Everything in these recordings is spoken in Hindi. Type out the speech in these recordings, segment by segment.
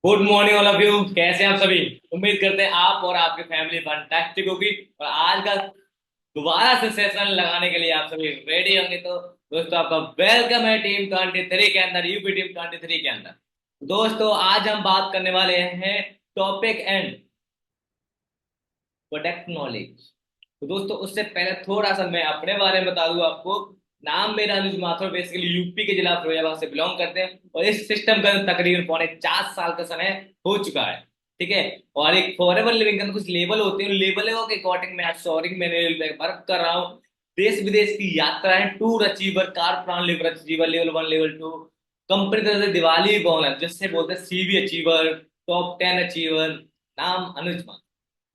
Good morning all of you. कैसे हैं आप सभी? उम्मीद करते हैं आप और आपकी फैमिली फैंटास्टिक होगी। और आज का दोबारा से सेशन लगाने के लिए आप सभी रेडी होंगे। तो दोस्तों, आपका वेलकम है टीम 23 के अंदर, यूपी टीम 23 के अंदर। दोस्तों, आज हम बात करने वाले हैं टॉपिक एंड प्रोडक्ट नॉलेज। तो दोस्तों, उससे पहले थोड़ा सा मैं अपने बारे में बता दूं आपको। नाम मेरा अनुज माथुर, बेसिकली यूपी के जिला फिरोजाबाद से बिलोंग करते हैं और इस सिस्टम का तकरीबन 4.5 साल का समय हो चुका है। ठीक है। और एक फॉरएवर लिविंग के अंदर कुछ लेवल होते हैं, उन लेवलों के अकॉर्डिंग मैं सॉरी मैंने वर्क कर रहा हूँ। देश विदेश की यात्राएं, tour achiever, car plan level achiever, level 1 level 2, company तरफ से दिवाली बोनस जिससे बोलते हैं सीवी अचीवर, टॉप 10 अचीवर। नाम अनुज माथुर।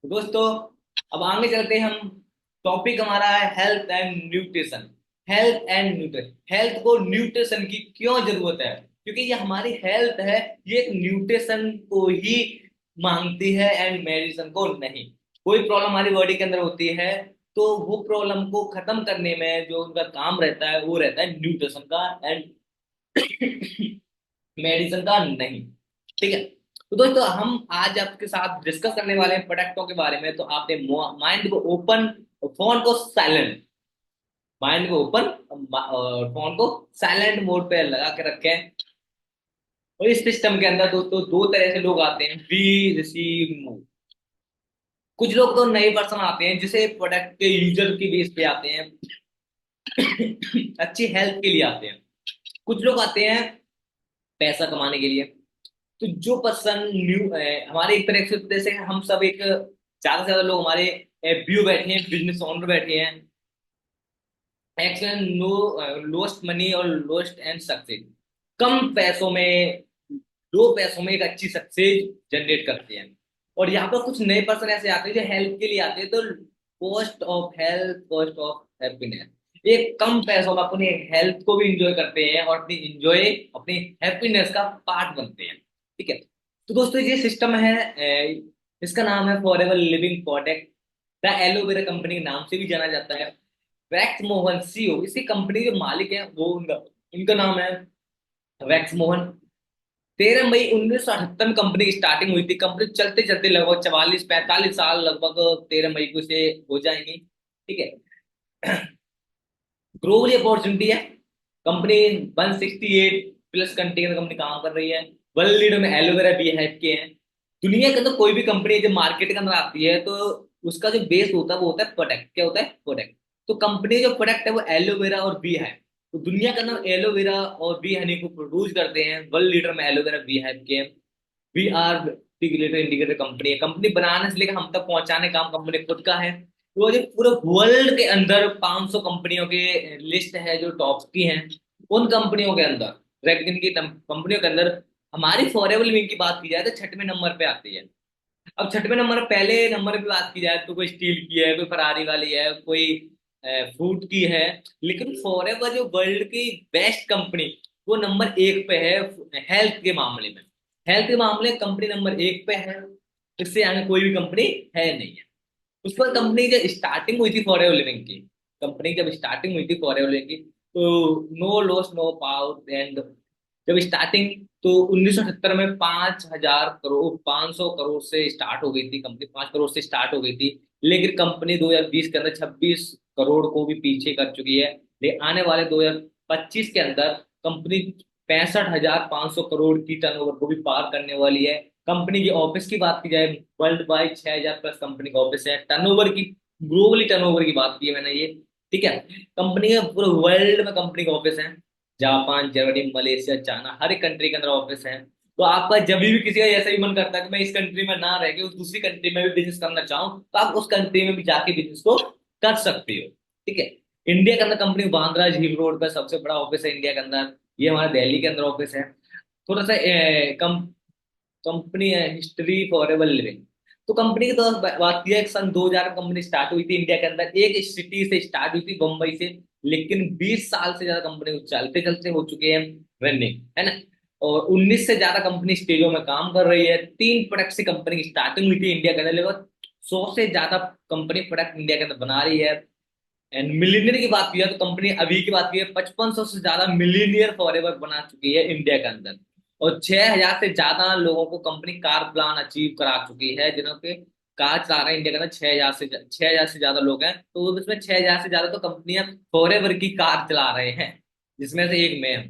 तो दोस्तों, अब आगे चलते हैं हम। टॉपिक हमारा है health and nutrition. Health and nutrition, health को न्यूट्रिशन की क्यों जरूरत है? क्योंकि ये हमारी हेल्थ है, ये एक न्यूट्रिशन को ही मांगती है एंड मेडिसिन को नहीं। कोई प्रॉब्लम हमारी बॉडी के अंदर होती है तो वो प्रॉब्लम को खत्म करने में जो उनका काम रहता है वो रहता है न्यूट्रिशन का एंड मेडिसिन का नहीं। ठीक है। तो दोस्तों, हम आज आपके साथ डिस्कस करने वाले हैं प्रोडक्टों के बारे में। तो आपने माइंड को ओपन, फोन को साइलेंट, माइंड को ओपन और फोन को साइलेंट मोड पे लगा के रखें। और इस सिस्टम के अंदर दोस्तों दो तरह से लोग आते हैं, वी रिसीव मूव। कुछ लोग तो नए पर्सन आते हैं जिसे प्रोडक्ट के यूजर की बेस पे आते हैं, अच्छी हेल्थ के लिए आते हैं। कुछ लोग आते हैं पैसा कमाने के लिए। तो जो पर्सन न्यू हमारे एक तरह से जैसे हम सब एक ज्यादा से ज्यादा लोग हमारे व्यू बैठे हैं, बिजनेस ओनर बैठे हैं, एक्शन नो, लोस्ट मनी और लोस्ट एंड सक्सेस। कम पैसों में, दो पैसों में एक अच्छी सक्सेस जनरेट करते हैं। और यहाँ पर कुछ नए पर्सन ऐसे आते हैं जो हेल्थ के लिए आते हैं। तो cost of health, cost of happiness, एक कम पैसों में अपनी हेल्थ को भी इंजॉय करते हैं और अपनी हैप्पीनेस का पार्ट बनते हैं। ठीक है। तो दोस्तों, ये सिस्टम है, इसका नाम है forever living product. The aloe vera company के नाम से भी जाना जाता है। वैक्स मोहन सीओ, इसी कंपनी के मालिक हैं, वो उनका उनका नाम है वैक्स मोहन। 13 मई 1978 में कंपनी की स्टार्टिंग हुई थी। कंपनी चलते चलते लगभग 44-45 साल लगभग 13 मई को से हो जाएंगी। ठीक है। ग्लोबल अपॉर्चुनिटी है। कंपनी 168 प्लस कंट्री के अंदर कंपनी काम कर रही है। वर्ल्ड लीडर में एलोवेरा भी है के हैं। दुनिया के अंदर कोई भी कंपनी जब मार्केट के अंदर आती है तो उसका जो बेस होता है वो होता है प्रोडक्ट। क्या होता है? प्रोडक्ट। तो कंपनी जो प्रोडक्ट है वो एलोवेरा और बी है। तो दुनिया के अंदर एलोवेरा और बी हनी को प्रोड्यूस करते हैं। वर्ल्ड लीडर में एलोवेरा बी है के। We are integrated integrated company है। कंपनी बनाने से लेकर हम तक पहुंचाने का काम कंपनी खुद का है। तो जो पूरे वर्ल्ड के अंदर 500 कंपनियों के लिस्ट है जो टॉप की हैं। उन कंपनियों के अंदर, रैंकिंग की कंपनियों के अंदर हमारी फॉरएवर लिविंग की बात की जाए तो 6वें नंबर पे आती है। अब 6वें नंबर, पहले नंबर पे बात की जाए तो कोई स्टील की है, कोई फरारी वाली है, कोई फूड की है। लेकिन फॉरएवर जो वर्ल्ड की बेस्ट कंपनी, वो नंबर 1 पे है हेल्थ के मामले में। हेल्थ के मामले में कंपनी नंबर 1 पे है। इससे आगे कोई भी कंपनी है नहीं है। उस पर कंपनी जब स्टार्टिंग हुई थी फॉरएवर लिविंग की, कंपनी जब स्टार्टिंग हुई थी फॉरएवर लिविंग की, तो no loss no pout and जब स्टार्टिंग, तो 1970 में 5,000 करोड़, 500 करोड़ से स्टार्ट हो गई थी कंपनी, 5 करोड़ से स्टार्ट हो गई थी। लेकिन कंपनी 2020 के अंदर 26 करोड़ को भी पीछे कर चुकी है। लेकिन आने वाले 2025 के अंदर कंपनी 65,500 करोड़ की टर्नओवर को भी पार करने वाली है। कंपनी की ऑफिस की बात की जाए, वर्ल्ड वाइड 6,000 प्लस कंपनी का ऑफिस है। टर्नओवर की, ग्लोबली टर्नओवर की बात की है मैंने ये। ठीक है। कंपनी का पूरे वर्ल्ड में कंपनी का ऑफिस है। जापान, जर्मनी, मलेशिया, चाइना, हर एक कंट्री के अंदर ऑफिस है। तो आपका जब भी किसी का ऐसा भी मन करता है कि मैं इस कंट्री में ना रह के उस दूसरी कंट्री में भी बिजनेस करना चाहूँ, तो आप उस कंट्री में भी जाके बिजनेस को कर सकते हो। ठीक है। इंडिया के अंदर कंपनी बांद्रा झील रोड पर सबसे बड़ा ऑफिस है इंडिया के अंदर। ये हमारा दिल्ली के अंदर ऑफिस है। थोड़ा सा कंपनी है हिस्ट्री फॉरएवर लिविंग। तो कंपनी की तो बात की है, सन 2000 में कंपनी स्टार्ट हुई थी इंडिया के अंदर, एक सिटी से स्टार्ट हुई थी, बम्बई से। लेकिन 20 साल से ज्यादा कंपनी चलते चलते हो चुके हैं रनिंग, है ना। और 19 से ज्यादा कंपनी स्टेजों में काम कर रही है। 3 प्रोडक्ट से कंपनी की स्टार्टिंग हुई थी इंडिया के अंदर, लगभग 100 से ज्यादा कंपनी प्रोडक्ट इंडिया के अंदर बना रही है। एंड मिलीनियर की बात की है तो कंपनी अभी की बात की है 5500 से ज्यादा मिलीनियर फॉरएवर बना चुकी है इंडिया के अंदर। और 6,000 से ज्यादा लोगों को कंपनी कार प्लान अचीव करा चुकी है, जिन्हों के कार चला रहे हैं इंडिया के अंदर 6,000 से ज्यादा लोग हैं। तो उसमें 6,000 से ज्यादा तो कंपनियां फॉरएवर की कार चला रहे हैं, जिसमें से एक मैं हूँ।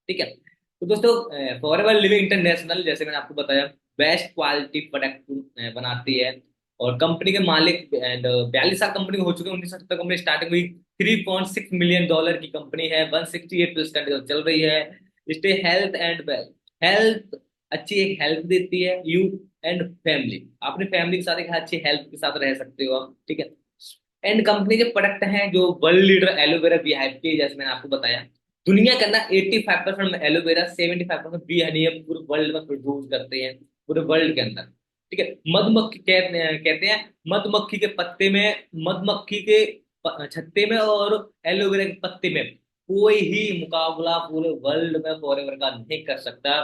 ठीक है। तो दोस्तों फॉरएवर लिविंग इंटरनेशनल, जैसे मैंने आपको बताया, बेस्ट क्वालिटी प्रोडक्ट बनाती है। और कंपनी के मालिक 42 साल कंपनी हो चुके हैं, 1970 कंपनी स्टार्टिंग हुई। $3.6 मिलियन की कंपनी है, 168 प्लस कंट्री चल रही है। Stay health and wealth, health, अच्छी एक हेल्थ देती है यू एंड फैमिली, अपनी फैमिली के साथ एक अच्छी हेल्थ के साथ रह सकते हो आप। ठीक है। एंड कंपनी के प्रोडक्ट हैं जो world leader aloe vera bee hive के, जैसे मैंने आपको बताया, दुनिया के अंदर 85% एलोवेरा, 75% बी हनी है, पूरे वर्ल्ड में प्रोड्यूस करते हैं, पूरे वर्ल्ड के अंदर। ठीक है। मधुमक्खी कहते हैं मधुमक्खी के पत्ते में, मधुमक्खी के छत्ते में और एलोवेरा के पत्ते में कोई ही मुकाबला पूरे वर्ल्ड में फॉरएवर का नहीं कर सकता।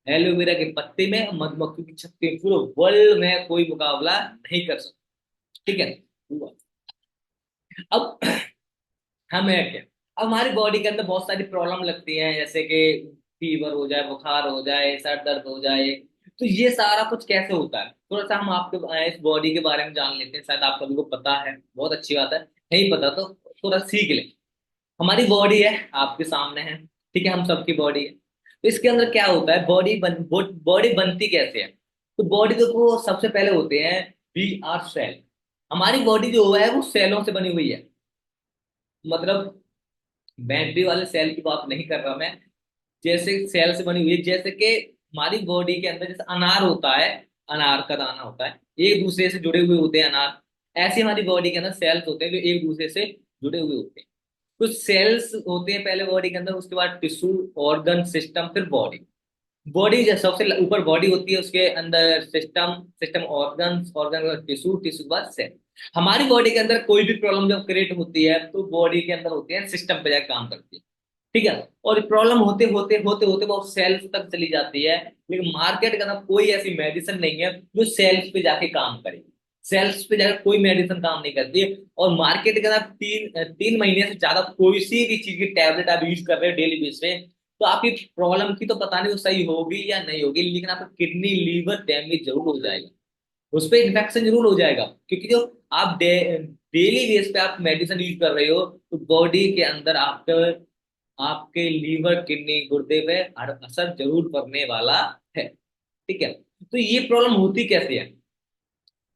एलोवेरा के पत्ते में, मधुमक्खी की छत्ते में, पूरे वर्ल्ड में कोई मुकाबला नहीं कर सकता। ठीक है। अब हमें क्या, अब हमारी बॉडी के अंदर बहुत सारी प्रॉब्लम लगती हैं, जैसे कि फीवर हो जाए, बुखार हो जाए, सर दर्द हो जाए। तो ये सारा कुछ कैसे होता है, थोड़ा सा हम आपके इस बॉडी के बारे में जान लेते हैं। शायद आप सभी को पता है, बहुत अच्छी बात है। नहीं पता तो थोड़ा सीख ले। हमारी बॉडी है, आपके सामने है। ठीक है, हम सबकी बॉडी है। तो इसके अंदर क्या होता है, बॉडी बनती कैसे है। तो बॉडी देखो, सबसे पहले होते हैं वी आर सेल। हमारी बॉडी जो है वो सेलों से बनी हुई है। मतलब बैटरी वाले सेल की बात नहीं कर रहा मैं। जैसे सेल से बनी हुई है, जैसे कि हमारी बॉडी के अंदर जैसे अनार होता है, अनार का दाना होता है, एक दूसरे से जुड़े हुए होते हैं अनार। ऐसे हमारी बॉडी के अंदर सेल्स होते हैं जो एक दूसरे से जुड़े हुए होते हैं। कुछ सेल्स होते हैं पहले बॉडी के अंदर, उसके बाद टिश्यू, ऑर्गन, सिस्टम, फिर बॉडी। बॉडी जो सबसे ऊपर बॉडी होती है, उसके अंदर system, system organ, organ tissue, tissue के बाद सेल। हमारी बॉडी के अंदर कोई भी प्रॉब्लम जब क्रिएट होती है तो बॉडी के अंदर होती है, सिस्टम पे जाकर काम करती है। ठीक है। और प्रॉब्लम होते होते होते होते वो सेल्स तक चली जाती है। लेकिन मार्केट के अंदर कोई ऐसी मेडिसिन नहीं है जो सेल्स पे जाके काम करे। सेल्स पे जाकर कोई मेडिसिन काम नहीं करती है। और मार्केट के अंदर 3 महीने से ज्यादा कोई सी भी चीज की टैबलेट आप यूज कर रहे हो डेली बेस पे, तो आपकी प्रॉब्लम की तो पता नहीं वो सही होगी या नहीं होगी, लेकिन आपका किडनी लीवर डैमेज जरूर हो जाएगा, उस पर इन्फेक्शन जरूर हो जाएगा। क्योंकि जो आप डेली बेस पे आप मेडिसिन यूज कर रहे हो, तो बॉडी के अंदर आपके आपके लीवर, किडनी, गुर्दे पे असर जरूर पड़ने वाला है। ठीक है। तो ये प्रॉब्लम होती कैसे है।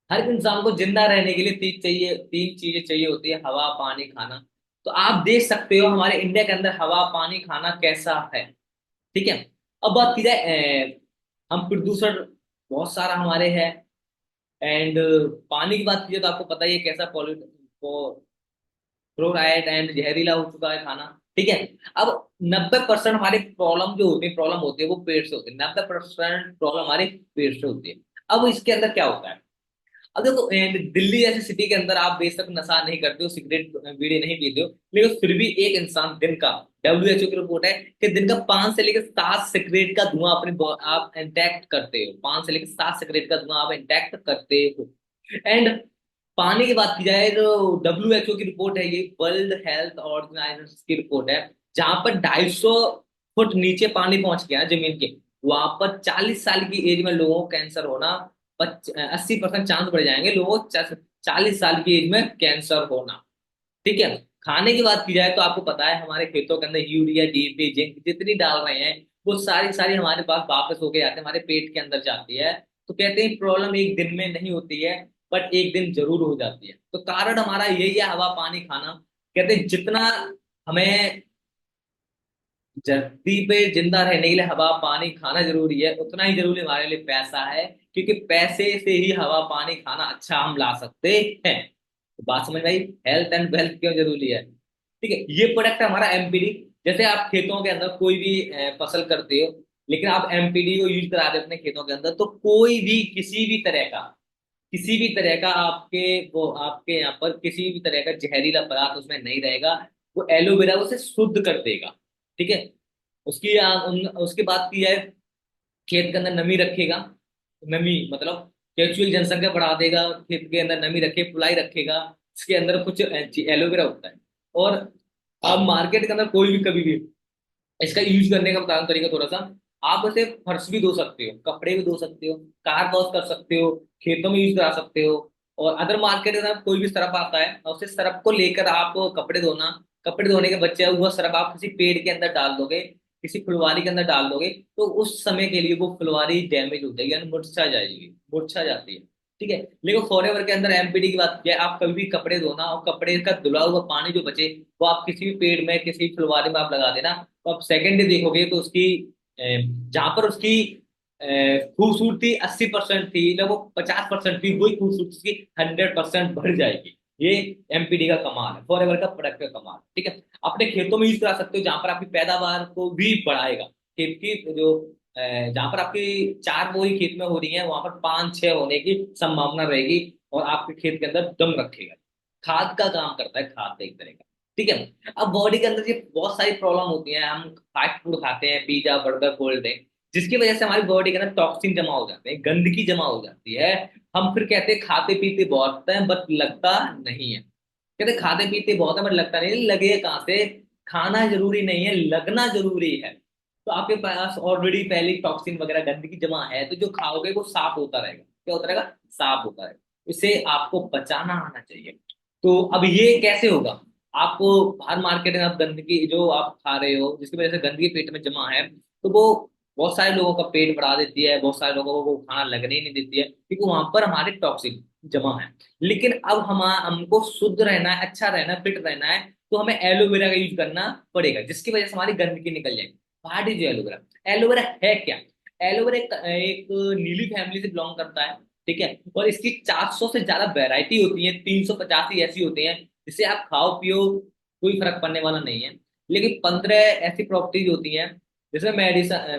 हर एक इंसान को जिंदा रहने के लिए तीन चीजें चाहिए होती है, हवा, पानी, खाना। तो आप देख सकते हो हमारे इंडिया के अंदर हवा, पानी, खाना कैसा है। ठीक है। अब बात की जाए, हम प्रदूषण बहुत सारा हमारे है। एंड पानी की बात कीजिए तो आपको पता ही है कैसा फ्लोराइड एंड जहरीला हो चुका है खाना। ठीक है। अब 90% हमारी प्रॉब्लम होती है वो पेट से होती है, 90% प्रॉब्लम हमारे पेट से होती है। अब इसके अंदर क्या होता है। अब देखो, दिल्ली जैसी सिटी के अंदर आप बेशक नशा नहीं करते हो, सिगरेट बीड़ी नहीं पीते हो, लेकिन फिर भी एक इंसान दिन का, WHO की रिपोर्ट है कि दिन का 5 से लेकर 7 सिगरेट का धुआं आप इंटेक्ट करते हो, 5 से लेकर 7 सिगरेट का धुआं आप इंटेक्ट करते हो। एंड पानी की बात की जाए तो WHO की रिपोर्ट है, ये वर्ल्ड हेल्थ ऑर्गेनाइजेशन की रिपोर्ट है, जहां पर 250 फुट नीचे पानी पहुंच गया जमीन के, वहां पर 40 साल की एज में लोगों को कैंसर होना, 80% चांस बढ़ जाएंगे लोगों को 40 साल की एज में कैंसर होना। ठीक है। खाने की बात की जाए तो आपको पता है हमारे खेतों के अंदर यूरिया, DAP, जिंक जितनी डाल रहे हैं, वो सारी सारी हमारे पास वापस होके आते हैं, हमारे पेट के अंदर जाती है। तो कहते हैं प्रॉब्लम एक दिन में नहीं होती है, बट एक दिन जरूर हो जाती है। तो कारण हमारा यही है, हवा, पानी, खाना। कहते हैं जितना हमें धरती पे जिंदा रहने के लिए हवा, पानी, खाना जरूरी है, उतना ही जरूरी हमारे लिए पैसा है। क्योंकि पैसे से ही हवा, पानी, खाना अच्छा हम ला सकते हैं। तो बात समझ में आई, हेल्थ एंड वेल्थ क्यों जरूरी है। ठीक है। ये प्रोडक्ट है हमारा MPD। जैसे आप खेतों के अंदर कोई भी फसल करते हो, लेकिन आप MPD को यूज करा दे अपने खेतों के अंदर, तो कोई भी किसी भी तरह का आपके यहाँ पर किसी भी तरह का जहरीला पदार्थ उसमें नहीं रहेगा। वो एलोवेरा उसे शुद्ध कर देगा। ठीक है। उसकी बात की जाए, खेत के अंदर नमी रखेगा। नमी मतलब केचुअल जनसंख्या बढ़ा देगा, खेत के अंदर नमी रखे, पुलाई रखेगा। इसके अंदर कुछ एलोवेरा होता है। और अब मार्केट के अंदर कोई भी कभी भी इसका यूज करने का बताऊं तरीका थोड़ा सा। आप उसे फर्श भी धो सकते हो, कपड़े भी धो सकते हो, कार वॉश कर सकते हो, खेतों में यूज करा सकते हो। और अदर मार्केट में कोई भी सरफ आता है और उसे सरफ को लेकर आप कपड़े धोना, कपड़े धोने के बच्चे हुआ सरफ आप किसी पेड़ के अंदर डाल दोगे, किसी फुलवारी के अंदर डाल दोगे, तो उस समय के लिए वो फुलवारी डैमेज हो जाएगी यानी मुरझा जाएगी, मुरझा जाती है। ठीक है। लेकिन फॉरएवर के अंदर एमपीडी की बात किया, आप कभी भी कपड़े धोना और कपड़े का धुला हुआ पानी जो बचे वो आप किसी भी पेड़ में किसी फुलवारी में आप लगा देना, तो आप सेकेंड डे देखोगे तो उसकी जहां पर उसकी खूबसूरती 80% थी ना, वो 50% थी, वही खूबसूरती उसकी 100% बढ़ जाएगी। ये एमपीडी का कमाल है, फॉरएवर का प्रोडक्ट का कमाल। ठीक है। अपने खेतों में यूज करा सकते हो जहां पर आपकी पैदावार को भी बढ़ाएगा। खेत की जो जहां पर आपकी 4 बोरी खेत में हो रही है वहां पर 5-6 होने की संभावना रहेगी, और आपके खेत के अंदर दम रखेगा। खाद का काम करता है, खाद का एक तरह का। ठीक है। अब बॉडी के अंदर ये बहुत सारी प्रॉब्लम होती है, हम फास्ट फूड खाते हैं, पिज्जा बर्गर कोल्ड ड्रिंक, जिसकी वजह से हमारी बॉडी के अंदर टॉक्सिन जमा हो जाते हैं, गंदगी जमा हो जाती है। हम फिर कहते हैं खाते पीते बहुत है बट लगता नहीं है, कहते खाते पीते बहुत है बट लगता नहीं है। लगे कहाँ से? खाना जरूरी नहीं है, लगना जरूरी है। तो आपके पास ऑलरेडी पहले टॉक्सिन वगैरह गंदगी जमा है, तो जो खाओगे वो साफ होता रहेगा। क्या होता रहेगा? साफ होता रहेगा। इसे आपको बचाना आना चाहिए। तो अब ये कैसे होगा? आपको बाहर मार्केट में आप गंदगी जो आप खा रहे हो जिसकी वजह से गंदगी पेट में जमा है, तो वो बहुत सारे लोगों का पेट बढ़ा देती है, बहुत सारे लोगों को वो खाना लगने ही नहीं देती है, क्योंकि वहां पर हमारे टॉक्सिन जमा है। लेकिन अब हमको शुद्ध रहना है, अच्छा रहना है, फिट रहना है, तो हमें एलोवेरा का यूज करना पड़ेगा, जिसकी वजह से हमारी गंदगी निकल जाएगी। What is aloe vera? एलोवेरा है क्या? एलोवेरा एक नीली फैमिली से बिलोंग करता है। ठीक है। और इसकी 400 से ज्यादा वैरायटी होती है, 385 ऐसी होती हैं जिसे आप खाओ पियो कोई फर्क पड़ने वाला नहीं है। लेकिन 15 ऐसी प्रॉपर्टीज होती हैं जिसमें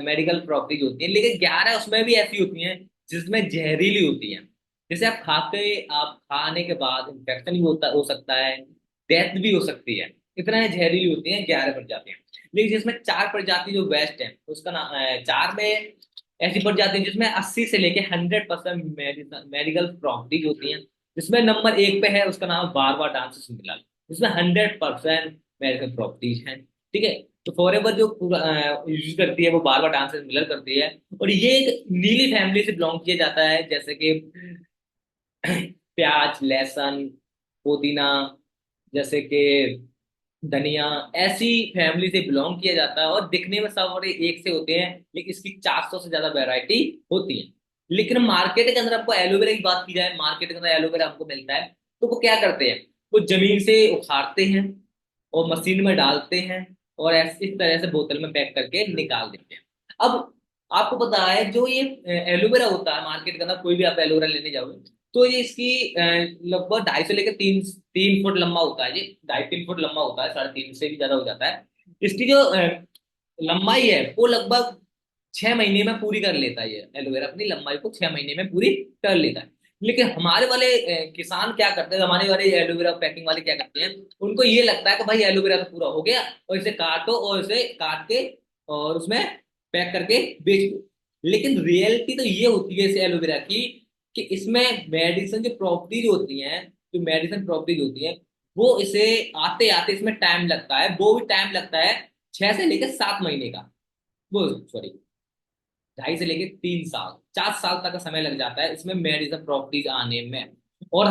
मेडिकल प्रॉपर्टीज होती हैं, लेकिन 11 उसमें भी ऐसी होती हैं जिसमें जहरीली होती हैं। जैसे आप खाने के बाद इन्फेक्शन भी हो सकता है, डेथ भी हो सकती है। इतना जहरीली होती है 11 प्रजातियां। लेकिन जिसमें 4 प्रजाति जो बेस्ट है उसका नाम 4 में ऐसी प्रजाति है जिसमें 80 से लेके 100% मेडिकल प्रॉपर्टीज होती हैं। जिसमें नंबर 1 पे है उसका नाम बारवा डांसेस मिला, जिसमें 100% मेडिकल प्रॉपर्टीज हैं। ठीक है। तो फॉरएवर जो यूज करती है वो बारवा डांसेस मिलर करती है। और ये एक नीली फैमिली से बिलोंग किया जाता है, जैसे कि प्याज, लहसुन, पुदीना, जैसे कि धनिया, ऐसी फैमिली से बिलोंग किया जाता है। और दिखने में सब और एक से होते हैं, लेकिन इसकी 400 से ज्यादा वैरायटी होती है। लेकिन मार्केट के अंदर आपको एलोवेरा की बात की जाए, मार्केट के अंदर एलोवेरा आपको मिलता है, तो वो क्या करते हैं? वो जमीन से उखाड़ते हैं और मशीन में डालते हैं और ऐसे इस तरह से बोतल में पैक करके निकाल देते हैं। अब आपको पता है जो ये एलोवेरा होता है मार्केट के अंदर, कोई भी आप एलोवेरा लेने जाओगे तो ये इसकी लगभग 250 से लेकर 3 फुट लंबा होता है। ये 2.5-3 फुट लंबा होता है, 3.5 से भी ज्यादा हो जाता है। इसकी जो लंबाई है वो लगभग 6 महीने में पूरी कर लेता है। ये एलोवेरा अपनी लंबाई को 6 महीने में पूरी कर लेता है। लेकिन हमारे वाले किसान क्या करते हैं, हमारे वाले एलोवेरा पैकिंग वाले क्या करते हैं, उनको ये लगता है कि भाई एलोवेरा तो पूरा हो गया और इसे काटो और इसे काट के और उसमें पैक करके बेच दो। लेकिन रियलिटी तो ये होती है इस एलोवेरा की कि इसमें मेडिसिन जो प्रॉपर्टीज होती हैं, जो मेडिसिन प्रॉपर्टीज होती हैं, वो इसे आते आते इसमें टाइम लगता है, वो भी टाइम लगता है 6 से लेकर 7 महीने का। वो सॉरी 2.5 से लेकर 3 साल, 4 साल तक का समय लग जाता है इसमें मेडिसिन प्रॉपर्टीज आने में। और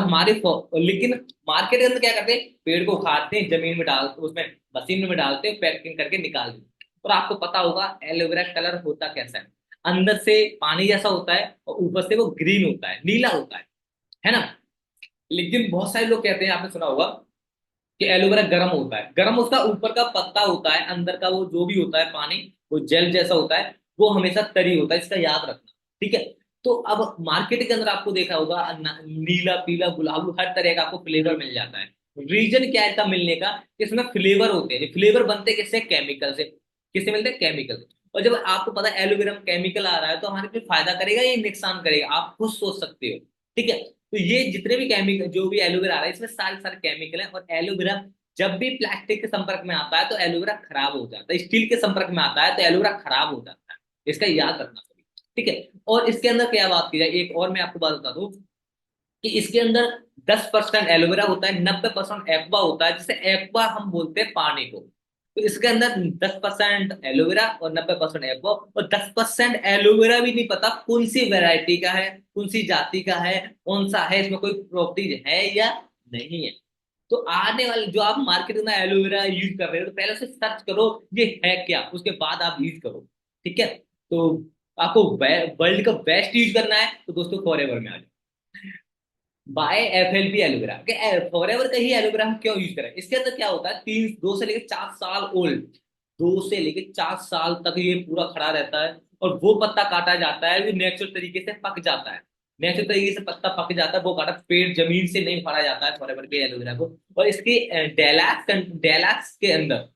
लेकिन मार्केट के अंदर क्या करते हैं, पेड़ को उखाड़ते हैं, जमीन में डालते, उसमें मशीन में डालते हैं, पैकिंग करके निकाल देते हैं। और आपको पता होगा एलोवेरा कलर होता कैसा है, अंदर से पानी जैसा होता है और ऊपर से वो ग्रीन होता है, नीला होता है ना। लेकिन बहुत सारे लोग कहते हैं, आपने सुना होगा कि एलोवेरा गर्म होता है। गर्म उसका ऊपर का पत्ता होता है, अंदर का वो जो भी होता है पानी, वो जेल जैसा होता है, वो हमेशा तरी होता है, इसका याद रखना। ठीक है। तो अब मार्केट के अंदर आपको देखा होगा नीला पीला गुलाबी हर तरह का आपको फ्लेवर मिल जाता है। रीजन क्या है इसका मिलने का? कि इसमें फ्लेवर होते हैं। फ्लेवर बनते किससे? केमिकल से। किससे मिलते हैं? केमिकल से। और जब आपको पता है एलोवेरा में केमिकल आ रहा है तो हमारे लिए फायदा करेगा या नुकसान करेगा, आप खुद सोच सकते हो। ठीक है। तो ये जितने भी केमिकल जो भी एलोवेरा आ रहा है इसमें सारे सारे केमिकल हैं। और एलोवेरा जब भी प्लास्टिक के संपर्क में आता है तो एलोवेरा खराब हो जाता है, स्टील के संपर्क में आता है तो एलोवेरा खराब हो जाता है। इसका याद रखना सभी। ठीक है। और इसके अंदर क्या बात की जाए, एक और मैं आपको बात बता दूं कि इसके अंदर 10% एलोवेरा होता है, 90% एक्वा होता है, जिसे एक्वा हम बोलते हैं पानी को। तो इसके अंदर 10% एलोवेरा और 90% एप्पल, और 10% एलोवेरा भी नहीं पता कौन सी वैरायटी का है, कौन सी जाति का है, कौन सा है, इसमें कोई प्रॉपर्टीज है या नहीं है। तो आने वाले जो आप मार्केट में एलोवेरा यूज कर रहे हो, तो पहले से सर्च करो ये है क्या, उसके बाद आप यूज करो। ठीक है। तो आपको वर्ल्ड का बेस्ट यूज करना है तो दोस्तों फॉरएवर में आ जाओ, बाय FLB एलोवेरा के। फॉरएवर का ही एलोवेरा हम क्यों यूज करें, इसके अंदर क्या होता है, 2 से लेकर 4 साल ओल्ड, 2 से लेकर 4 साल तक ये पूरा खड़ा रहता है, और वो पत्ता काटा जाता है जो नेचुरल तरीके से पक जाता है। नेचुरल तरीके से पत्ता पक जाता है, वो काटा, पेड़ जमीन से नहीं फाड़ा जाता है फॉरएवर के एलोवेरा को। और इसके डेलाक्स के अंदर,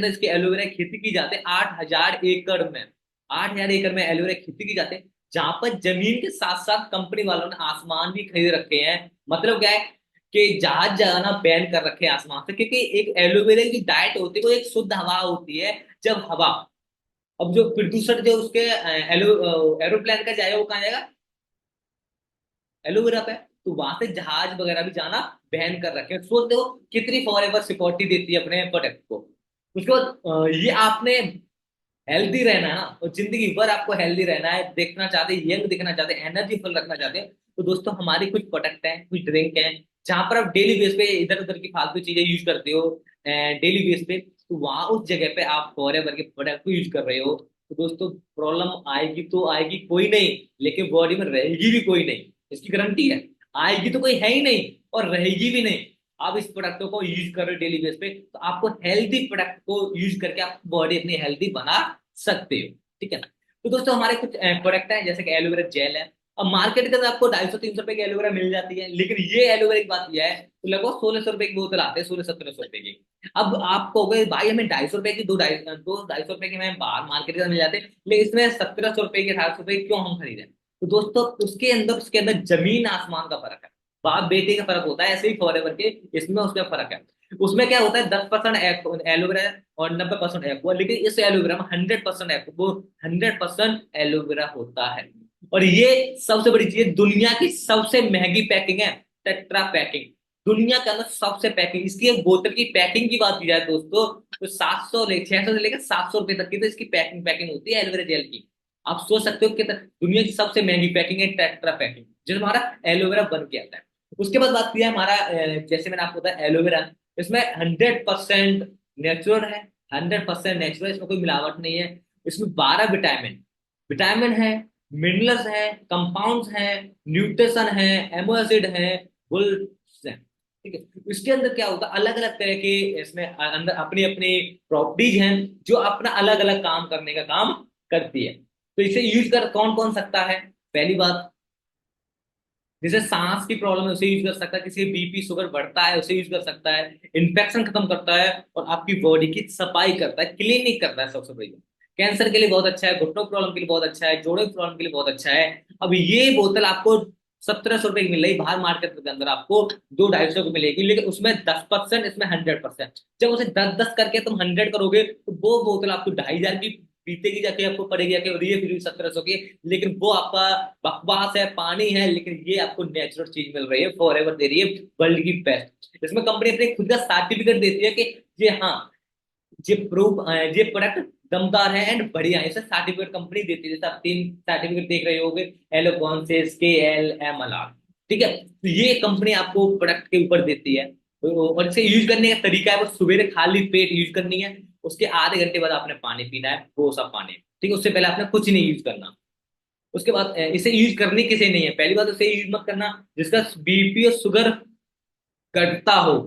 इसकी एलोवेरा की खेती की जाती है 8,000 एकड़ में। 8,000 एकड़ में एलोवेरा की खेती की जाती है, जहां पर जमीन के साथ साथ कंपनी वालों ने आसमान भी खरीद रखे हैं। मतलब क्या है कि जहाज जगाना बैन कर रखे हैं आसमान से, क्योंकि एक एलोवेरा की डाइट होती है वो एक शुद्ध हवा होती है। जब हवा, अब जो प्रदूषण जो उसके एरोप्लेन का जाएगा वो कहाँ जाएगा, एलोवेरा पे। तो वहां से जहाज वगैरह भी जाना बैन कर रखे हैं। सोच देखो कितनी फॉरएवर सिक्योरिटी देती है अपने प्रोडक्ट को। उसके बाद ये आपने हेल्दी रहना है ना, और जिंदगी भर आपको हेल्दी रहना है, देखना चाहते हैं यंग दिखना चाहते हैं, एनर्जी फुल रखना चाहते हैं, तो दोस्तों हमारी कुछ प्रोडक्ट हैं, कुछ ड्रिंक हैं, जहां पर आप डेली बेस पे इधर उधर की फालतू चीजें यूज करते हो डेली बेस पे, तो वहां उस जगह पे आप फॉरएवर के प्रोडक्ट को यूज कर रहे हो, तो दोस्तों प्रॉब्लम आएगी तो आएगी कोई नहीं, लेकिन बॉडी में रहेगी भी कोई नहीं, इसकी गारंटी है। आएगी तो कोई है ही नहीं, और रहेगी भी नहीं। आप इस प्रोडक्ट को यूज कर रहे हो डेली बेस पे, तो आपको हेल्दी प्रोडक्ट को यूज करके आप बॉडी अपनी हेल्दी बना सकते हो। ठीक है ना। तो दोस्तों हमारे कुछ प्रोडक्ट हैं, जैसे कि एलोवेरा जेल है। अब मार्केट के अंदर आपको 250-300 रुपए की एलोवेरा मिल जाती है, लेकिन ये एलोवेरा की बात यह है तो लगभग 1600 रुपए की बोतल आते हैं, 1600-1700 रुपए की। अब आप कहोगे भाई हमें 250 रुपए की, 250 रुपए की हमें बाहर मार्केट के अंदर मिल जाते हैं, लेकिन इसमें 1700 रुपए की, 1800 रुपए की क्यों हम खरीदें। तो दोस्तों उसके अंदर जमीन आसमान का फर्क है, बाप बेटे का फर्क होता है, ऐसे ही फॉरएवर के इसमें उसका फर्क है। उसमें क्या होता है, 10% एलोवेरा और 90% एक्वा, लेकिन इस एलोवेरा में 100% एक्वा, 100% एलोवेरा होता है। और ये सबसे बड़ी चीज, दुनिया की सबसे महंगी पैकिंग है, टेट्रा पैकिंग। दुनिया के अंदर सबसे पैकिंग, इसकी एक बोतल की पैकिंग की बात की जाए दोस्तों, तो 600 से लेकर 700 रुपए तक की तो इसकी पैकिंग पैकिंग होती है एलोवेरा जेल की। आप सोच सकते हो कि दुनिया की सबसे महंगी पैकिंग है टेट्रा पैकिंग, जो हमारा एलोवेरा बन के आता है। उसके बाद बात किया हमारा जैसे मैंने आपको बताया एलोवेरा, इसमें 100% नेचुरल है, 100% नेचुरल, इसमें कोई मिलावट नहीं है। इसमें 12 विटामिन विटामिन है, मिनरल्स है, कंपाउंड्स है, न्यूट्रिशन है, एमो एसिड है, बुल्स है। ठीक है। इसके अंदर क्या होता है, अलग अलग तरह के इसमें अंदर अपनी अपनी प्रॉपर्टीज हैं, जो अपना अलग अलग काम करने का काम करती है। तो इसे यूज कर कौन कौन सकता है, पहली बात, जैसे सांस की प्रॉब्लम है उसे यूज कर सकता है, किसी बीपी शुगर बढ़ता है उसे यूज कर सकता है, इन्फेक्शन खत्म करता है, और आपकी बॉडी की सफाई करता है, क्लीनिंग करता है सबसे बड़ी बात। कैंसर के लिए बहुत अच्छा है, घुटनों प्रॉब्लम के लिए बहुत अच्छा है, जोड़ों की प्रॉब्लम के लिए बहुत अच्छा है। अब ये बोतल आपको 1700 रुपए की मिल रही, बाहर मार्केट के अंदर आपको 200-250 की मिलेगी, लेकिन उसमें 10%, इसमें 100%। जब उसे 10-10 करके तुम 100 करोगे, तो वो बोतल आपको 2,500 की पीते की जाके आपको पड़ेगी जाके, और ये फिर भी 1700 की। लेकिन वो आपका बकवास है, पानी है, लेकिन ये आपको नेचुरल चीज मिल रही है, फॉरएवर दे रही है, वर्ल्ड की बेस्ट। इसमें कंपनी अपने खुद का सर्टिफिकेट देती है कि ये हाँ, ये प्रूफ, ये प्रोडक्ट दमदार है एंड बढ़िया है, इसे सर्टिफिकेट कंपनी देती है। जैसे आप 3 सर्टिफिकेट देख रहे होगे, एलोकॉन्सिस, KL, MLR। ठीक है। तो ये कंपनी आपको प्रोडक्ट के ऊपर देती है। और इसे यूज करने का तरीका है, वो सुबह खाली पेट यूज करनी है, उसके आधे घंटे बाद आपने पानी पीना है, वो सब पानी। ठीक है, उससे पहले आपने कुछ नहीं यूज करना। उसके बाद इसे यूज करनी किसे नहीं है, पहली बात उसे यूज मत करना जिसका बीपी और शुगर घटता हो।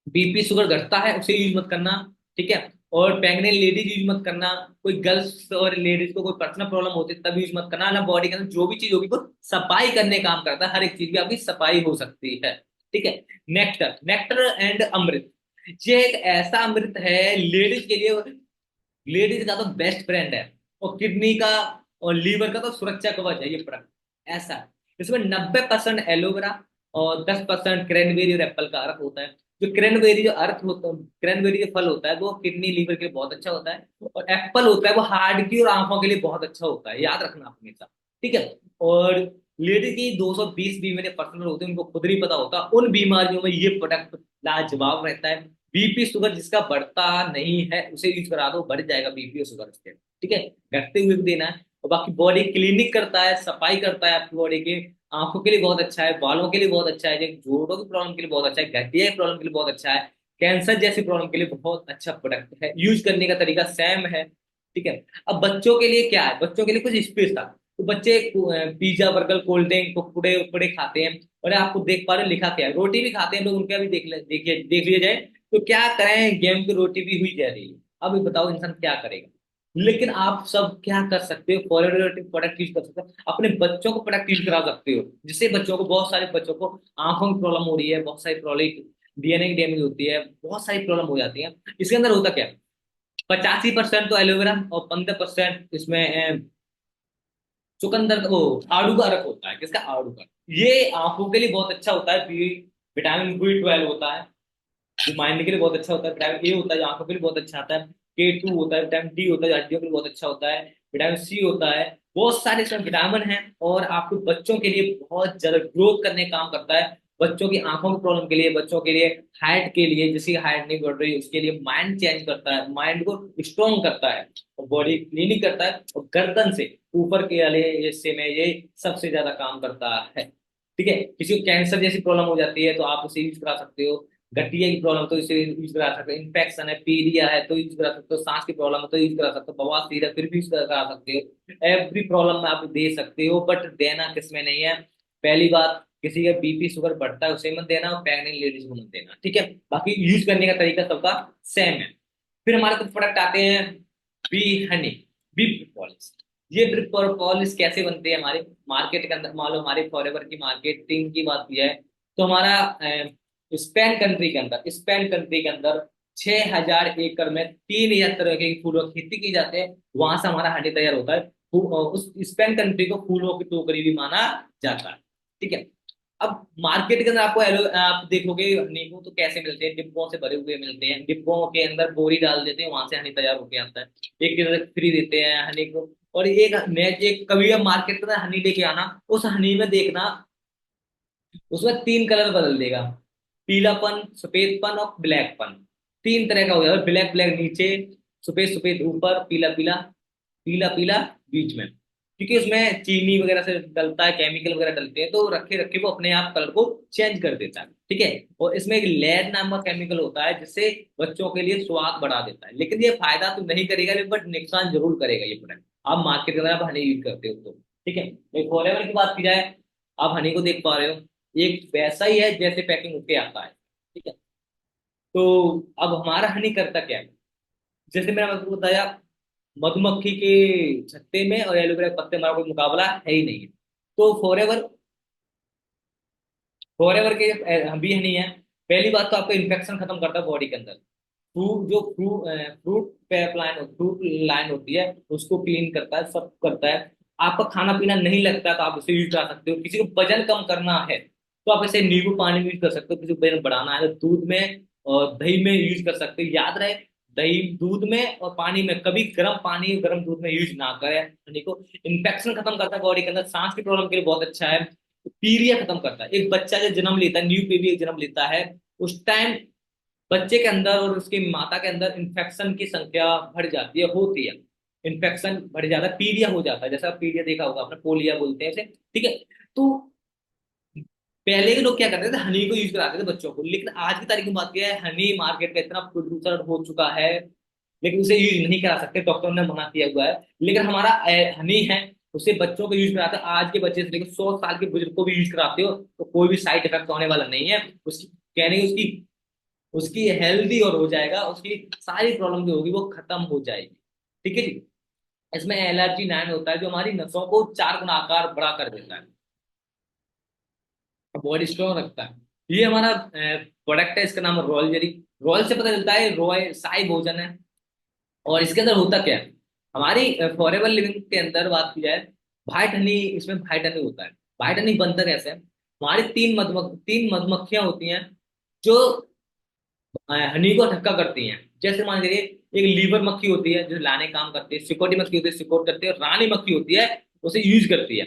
बीपी शुगर घटता है उसे यूज मत करना। ठीक है। और प्रेग्नेंट लेडीज यूज मत करना। कोई गर्ल्स और लेडीज को कोई पर्सनल प्रॉब्लम होती है तब यूज मत करना ना। बॉडी के अंदर जो भी चीज होगी वो सफाई करने काम करता है, हर एक चीज की आपकी सफाई हो सकती है। ठीक है। नेक्टर, नेक्टर एंड अमृत, ये एक ऐसा अमृत है लेडीज के लिए, लेडीज का तो बेस्ट फ्रेंड है, और किडनी का और लीवर का तो सुरक्षा कवच है ये प्रोडक्ट। ऐसा है। इसमें 90% एलोवेरा और 10% क्रैनबेरी और एप्पल का अर्क होता है। जो क्रैनबेरी जो अर्क होता है, क्रैनबेरी जो फल होता है वो किडनी लीवर के लिए बहुत अच्छा होता है, और एप्पल होता है वो हार्ट की और आंखों के लिए बहुत अच्छा होता है, याद रखना आप हमेशा। ठीक है। और लेडीज की 220 बीमारी पर्सनल होती है, उनको खुद नहीं पता होता, उन बीमारियों में ये प्रोडक्ट लाजवाब रहता है। बीपी शुगर जिसका बढ़ता नहीं है उसे यूज करा दो, बढ़ जाएगा बीपी और शुगर उसके, ठीक है। घटते हुए भी देना है। और बाकी बॉडी क्लीनिक करता है, सफाई करता है आपकी बॉडी के, आंखों के लिए बहुत अच्छा है, बालों के लिए बहुत अच्छा है, जोड़ों की प्रॉब्लम के लिए बहुत अच्छा है, गठिया की प्रॉब्लम के लिए बहुत अच्छा है, कैंसर जैसी प्रॉब्लम के लिए बहुत अच्छा प्रोडक्ट है। यूज करने का तरीका सेम है, ठीक है। अब बच्चों के लिए क्या है, बच्चों के लिए कुछ स्पेस था, तो बच्चे pizza burger cold drink Kurkure उरकुरे खाते हैं, और आपको देख पा रहे हो लिखा क्या है, रोटी भी खाते हैं लोग, उनका भी देखिए देख लिया जाए। तो क्या करें, गेहूं की रोटी भी हुई जा रही है। अब ये बताओ इंसान क्या करेगा। लेकिन आप सब क्या कर सकते हो, फॉरेन प्रोडक्ट यूज कर सकते हो, अपने बच्चों को प्रोडक्ट यूज करा सकते हो, जिससे बच्चों को, बहुत सारे बच्चों को आंखों की प्रॉब्लम हो रही है, बहुत सारी प्रॉब्लम, डीएनए की डैमेज होती है, बहुत सारी प्रॉब्लम हो जाती है। इसके अंदर होता क्या है, 85% तो एलोवेरा और 15% इसमें चुकंदर वो आड़ू का रख होता है। किसका, आड़ू का। ये आंखों के लिए बहुत अच्छा होता है, विटामिन B12 होता है, जो माइंड के लिए बहुत अच्छा होता है, विटामिन ए होता है जो आंखों के लिए बहुत अच्छा आता है, K2 होता है, विटामिन D होता है जो हड्डियों के लिए बहुत अच्छा होता है, विटामिन C होता है, बहुत सारे इसमें विटामिन हैं। और आपको बच्चों के लिए बहुत ज्यादा ग्रोथ करने का काम करता है, बच्चों की आंखों की प्रॉब्लम के लिए, बच्चों के लिए हाइट के लिए, जिसकी हाइट नहीं बढ़ रही उसके लिए, माइंड चेंज करता है, माइंड को स्ट्रॉन्ग करता है, और बॉडी क्लीनिक करता है, और गर्दन से ऊपर के वाले हिस्से में ये सबसे ज्यादा काम करता है, ठीक है। किसी को कैंसर जैसी प्रॉब्लम हो जाती है तो आप उसे यूज करा सकते हो, गठिया की प्रॉब्लम तो इसे यूज करा सकते हो, इन्फेक्शन है, पीलिया है तो यूज करा सकते हो, सांस की प्रॉब्लम है तो यूज करा सकते हो, बवासीर है फिर भी यूज करा सकते हो, एवरी प्रॉब्लम में आप दे सकते हो, बट देना किसमें नहीं है। पहली बात, किसी का बीपी शुगर बढ़ता है उसे मत देना, और प्रेग्नेंट लेडीज को मत देना, ठीक है। बाकी यूज करने का तरीका सबका सेम है। फिर हमारे कुछ प्रोडक्ट आते हैं, बी हनी, बी पॉलिश। ये ड्रिप और पॉलिश कैसे बनते हैं हमारे मार्केट के अंदर, मान लो हमारे फॉरएवर की मार्केटिंग की बात की जाए, तो हमारा स्पेन कंट्री के अंदर 6,000 एकड़ में 3,000 तरह के फूलों की खेती की जाती है, वहां से हमारा हनी तैयार होता है। उस स्पेन कंट्री को फूलों की टोकरी भी माना जाता है, ठीक है। अब मार्केट के अंदर आपको आप देखोगे नींबू तो कैसे मिलते हैं, डिब्बों से भरे हुए मिलते हैं, डिब्बों के अंदर बोरी डाल देते हैं, वहां से हनी तैयार होके आता है, एक की तरह फ्री देते हैं हनी को। और एक कभी अब मार्केट के अंदर हनी लेके आना, उस हनी में देखना उसमें 3 कलर बदल देगा, पीलापन, सफेदपन और ब्लैकपन, 3 तरह का हो जाएगा, ब्लैक ब्लैक नीचे, सफेद सफेद ऊपर, पीला पीला, पीला पीला बीच में, क्योंकि उसमें चीनी वगैरह से डलता है, केमिकल वगैरह डलते हैं, तो रखे रखे वो अपने आप कलर को चेंज कर देता है, ठीक है। और इसमें एक लेड नाम का केमिकल होता है जिससे बच्चों के लिए स्वाद बढ़ा देता है, लेकिन ये फायदा तो नहीं करेगा, बट नुकसान जरूर करेगा ये प्रोडक्ट। आप मार्केट के अंदर आप हनी यूज करते हो तो, ठीक है। फॉरएवर की बात की जाए, आप हनी को देख पा रहे हो, एक वैसा ही है जैसे पैकिंग होके आता है, ठीक है। तो अब हमारा हनी करता क्या है, जैसे मैंने आपको बताया, मधुमक्खी के छत्ते में और एलोवेरा के पत्ते में हमारा कोई मुकाबला है ही नहीं है। तो फॉरएवर, फॉरएवर के भी हनी है। पहली बात तो आपका इन्फेक्शन खत्म करता है बॉडी के अंदर, फ्रूट पाइपलाइन, फ्रूट लाइन होती है उसको क्लीन करता है, सब करता है। आपका खाना पीना नहीं लगता तो आप उसे यूज कर सकते हो, किसी को वजन कम करना है तो आप इसे नींबू पानी में यूज कर सकते हो, किसी को वजन बढ़ाना है तो दूध में और दही में यूज कर सकते हो। याद रहे, दही दूध में और पानी में, कभी गर्म पानी गर्म दूध में यूज ना करें हनी को। इन्फेक्शन खत्म करता है बॉडी के अंदर, सांस की प्रॉब्लम के लिए बहुत अच्छा है, पीलिया खत्म करता है। एक बच्चा जब जन्म लेता है, न्यू बेबी जन्म लेता है, उस टाइम बच्चे के अंदर और उसकी माता के अंदर इन्फेक्शन की संख्या बढ़ जाती है, होती है, इन्फेक्शन बढ़ जाता है, पीलिया हो जाता है, जैसा पीलिया देखा होगा आपने, पोलिया बोलते हैं इसे, ठीक है। तो पहले के लोग क्या करते थे, हनी को यूज कराते थे बच्चों को, लेकिन आज की तारीख में बात किया है, हनी मार्केट का इतना प्रोड्यूसर हो चुका है, लेकिन उसे यूज नहीं करा सकते, डॉक्टर ने मना किया हुआ है। लेकिन हमारा हनी है, उसे बच्चों को यूज कराते हैं, आज के बच्चे से लेकर 100 साल के बुजुर्ग को भी यूज कराते हो तो कोई भी साइड इफेक्ट होने वाला नहीं है। उसकी कहने की उसकी उसकी हेल्दी और हो जाएगा, उसकी सारी प्रॉब्लम जो होगी वो खत्म हो जाएगी, ठीक है जी। इसमें एलर्जी 9 होता है जो हमारी नसों को 4 गुना आकार बड़ा कर देता है, बॉडी स्ट्रॉन्ग रखता है। ये हमारा प्रोडक्ट है, इसका नाम है रॉयल जेली। रॉयल से पता चलता है रॉय साई भोजन है। और इसके अंदर होता क्या है, हमारी फॉरेवर लिविंग के अंदर बात की जाए, व्हाइट हनी, इसमें व्हाइट हनी होता है। व्हाइट हनी बनता कैसे है, हमारी 3 मधुमक्खियां होती हैं जो हनी को धक्का करती हैं। जैसे मान लीजिए, एक लीवर मक्खी होती है जो लाने काम करती है, सिकोटी मक्खी होती है सिकोट करती है, और रानी मक्खी होती है उसे यूज करती है।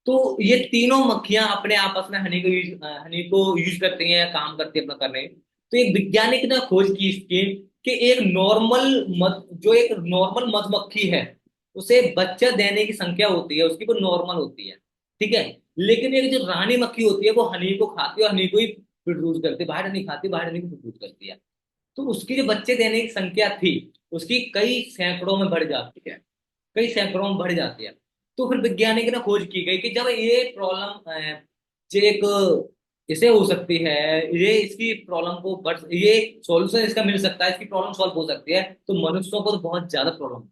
तो ये तीनों मक्खियां अपने आपस में हनी को यूज करती हैं, काम करती है अपना करने। तो एक वैज्ञानिक ने खोज की इसकी कि एक नॉर्मल जो एक नॉर्मल मधुमक्खी है, उसे बच्चा देने की संख्या होती है उसकी, वो नॉर्मल होती है, ठीक है। लेकिन एक जो रानी मक्खी होती है वो हनी को खाती है और हनी को ही प्रोड्यूस करती है, बाहर नहीं खाती, बाहर हनी को प्रोड्यूस करती है। तो उसकी जो बच्चे देने की संख्या थी, उसकी कई सैकड़ों में बढ़ जाती है, कई सैकड़ों में बढ़ जाती है। तो फिर वैज्ञानिक ने खोज की गई कि जब ये प्रॉब्लम जो एक इसे हो सकती है, ये इसकी प्रॉब्लम को बढ़, ये सॉल्यूशन इसका मिल सकता है, इसकी प्रॉब्लम सॉल्व हो सकती है, तो मनुष्यों को तो बहुत ज्यादा प्रॉब्लम।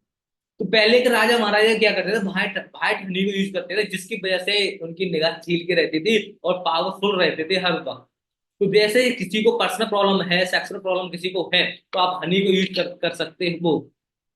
तो पहले के राजा महाराजा क्या करते थे, वाइट वाइट हनी को यूज करते थे, जिसकी वजह से उनकी निगाह चील के रहती थी और पावरफुल रहते थे हर वक्त। तो जैसे किसी को पर्सनल प्रॉब्लम है, सेक्सुअल प्रॉब्लम किसी को है, तो आप हनी को यूज कर सकते हो,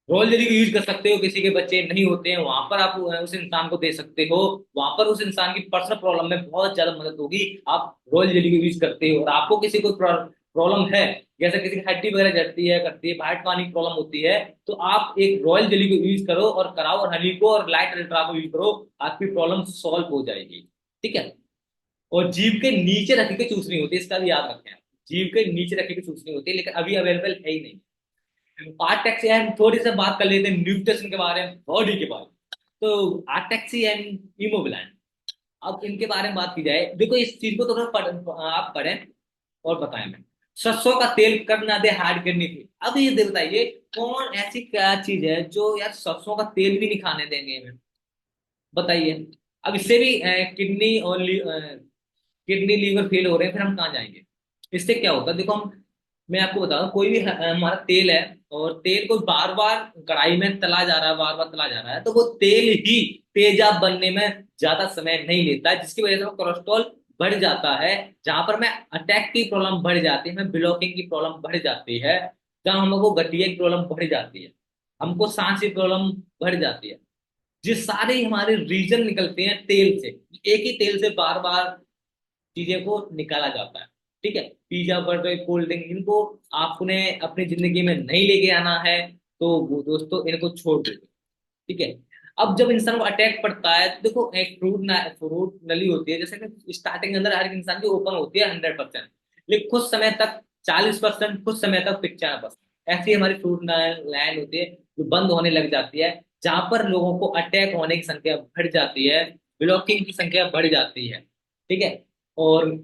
रॉयल जेली को यूज कर सकते हो, किसी के बच्चे नहीं होते हैं वहां पर आप उस इंसान को दे सकते हो, वहां पर उस इंसान की पर्सनल प्रॉब्लम में बहुत ज्यादा मदद होगी, आप रॉयल जेली को यूज करते हो। और आपको किसी को प्रॉब्लम है, जैसे किसी की हड्डी वगैरह जलती है करती है, वाइट पानी की प्रॉब्लम होती है, तो आप एक रॉयल जेली को यूज करो और कराओ, और हनी को और लाइट अल्ट्रा को यूज करो, आपकी प्रॉब्लम सॉल्व हो जाएगी, ठीक है। और जीभ के नीचे रख के चूसनी होती है, इसका भी याद रखें, जीभ के नीचे रख के चूसनी होती है, लेकिन अभी अवेलेबल है ही नहीं। आर्टेक्सी हम थोड़ी सी बात कर लेते हैं न्यूट्रिशन के बारे में, बॉडी के बारे में। तो आर्टेक्सी एंड इमोबिलान, अब इनके बारे में बात की जाए, देखो इस चीज को थोड़ा आप पढ़ें और बताएं। मैं सरसों का तेल कब ना दे हार्ड करनी थी, अब ये बताइए कौन ऐसी क्या चीज है जो यार सरसों का तेल भी नहीं खाने देंगे हमें, बताइए। अब इससे भी किडनी और किडनी लीवर फेल हो रहे हैं, फिर हम कहाँ जाएंगे। इससे क्या होता है, देखो हम, मैं आपको बता दूं, कोई भी हमारा तेल है, और तेल को बार बार कढ़ाई में तला जा रहा है, बार बार तला जा रहा है, तो वो तेल ही तेजाब बनने में ज्यादा समय नहीं लेता है, जिसकी वजह से वो कोलेस्ट्रॉल बढ़ जाता है। जहां पर मैं अटैक की प्रॉब्लम बढ़ जाती है, हमें ब्लॉकिंग की प्रॉब्लम बढ़ जाती है, जहां हमको गठिया की प्रॉब्लम बढ़ जाती है, हमको सांस की प्रॉब्लम बढ़ जाती है। जिस सारे हमारे रीजन निकलते हैं तेल से, एक ही तेल से बार बार चीजें को निकाला जाता है, ठीक है। पिज्जा बर्गर कोल्ड ड्रिंक, इनको आपने अपनी जिंदगी में नहीं लेके आना है, तो वो दोस्तों इनको छोड़ दो, ठीक है। अब जब इंसान को अटैक पड़ता है, तो देखो एक फ्रूट नली होती है, जैसे कि स्टार्टिंग के अंदर हर एक इंसान की ओपन होती है 100%, लेकिन कुछ समय तक 40%, कुछ समय तक 95%, ऐसी हमारी फ्रूट लाइन होती है जो बंद होने लग जाती है, जहां पर लोगों को अटैक होने की संख्या बढ़ जाती है, ब्लॉकिंग की संख्या बढ़ जाती है, ठीक है। और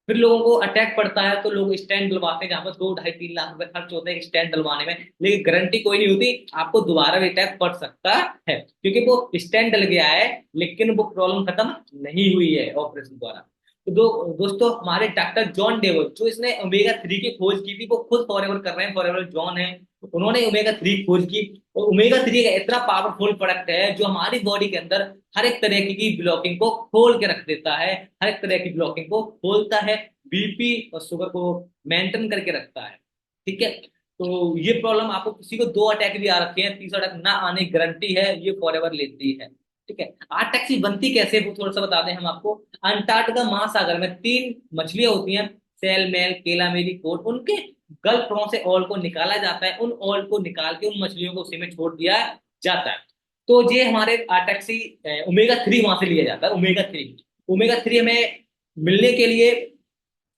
फिर लोगों को अटैक पड़ता है तो लोग स्टैंड डलवाते हैं, जहां पर 2 ढाई 3 लाख रुपए खर्च होते हैं स्टैंड डलवाने में, लेकिन गारंटी कोई नहीं होती आपको दोबारा भी अटैक पड़ सकता है, क्योंकि वो स्टैंड डल गया है, लेकिन वो प्रॉब्लम खत्म नहीं हुई है ऑपरेशन द्वारा। तो दोस्तों हमारे डॉक्टर जॉन डेवल, जो इसने ओमेगा 3 की खोज की थी, वो खुद फॉरएवर कर रहे हैं, फॉरएवर जॉन है, उन्होंने ओमेगा 3 खोज की। और ओमेगा 3 का इतना पावरफुल प्रोडक्ट है जो हमारी बॉडी के अंदर हर एक तरह की ब्लॉकिंग को खोल के रख देता है, हर एक तरह की ब्लॉकिंग को खोलता है, बीपी और शुगर को मेंटेन करके रखता है, ठीक है। तो ये प्रॉब्लम आपको, किसी को 2 अटैक भी आ रखे हैं, तीसरा अटैक ना आने की गारंटी है, ये फॉरएवर लेती है, ठीक है। आर्टेक्सी बनती कैसे है वो थोड़ा सा बता दें हम आपको। अंटार्कटिका महासागर में 3 मछलियां होती हैं, सेल मेल केलामेरी कोड, उनके गल फ्रॉ से ऑयल को निकाला जाता है, उन ऑयल को निकाल के उन मछलियों को उसी में छोड़ दिया जाता है। तो ये हमारे आर्टेक्सी ओमेगा 3 वहां से लिया जाता है, ओमेगा 3 हमें मिलने के लिए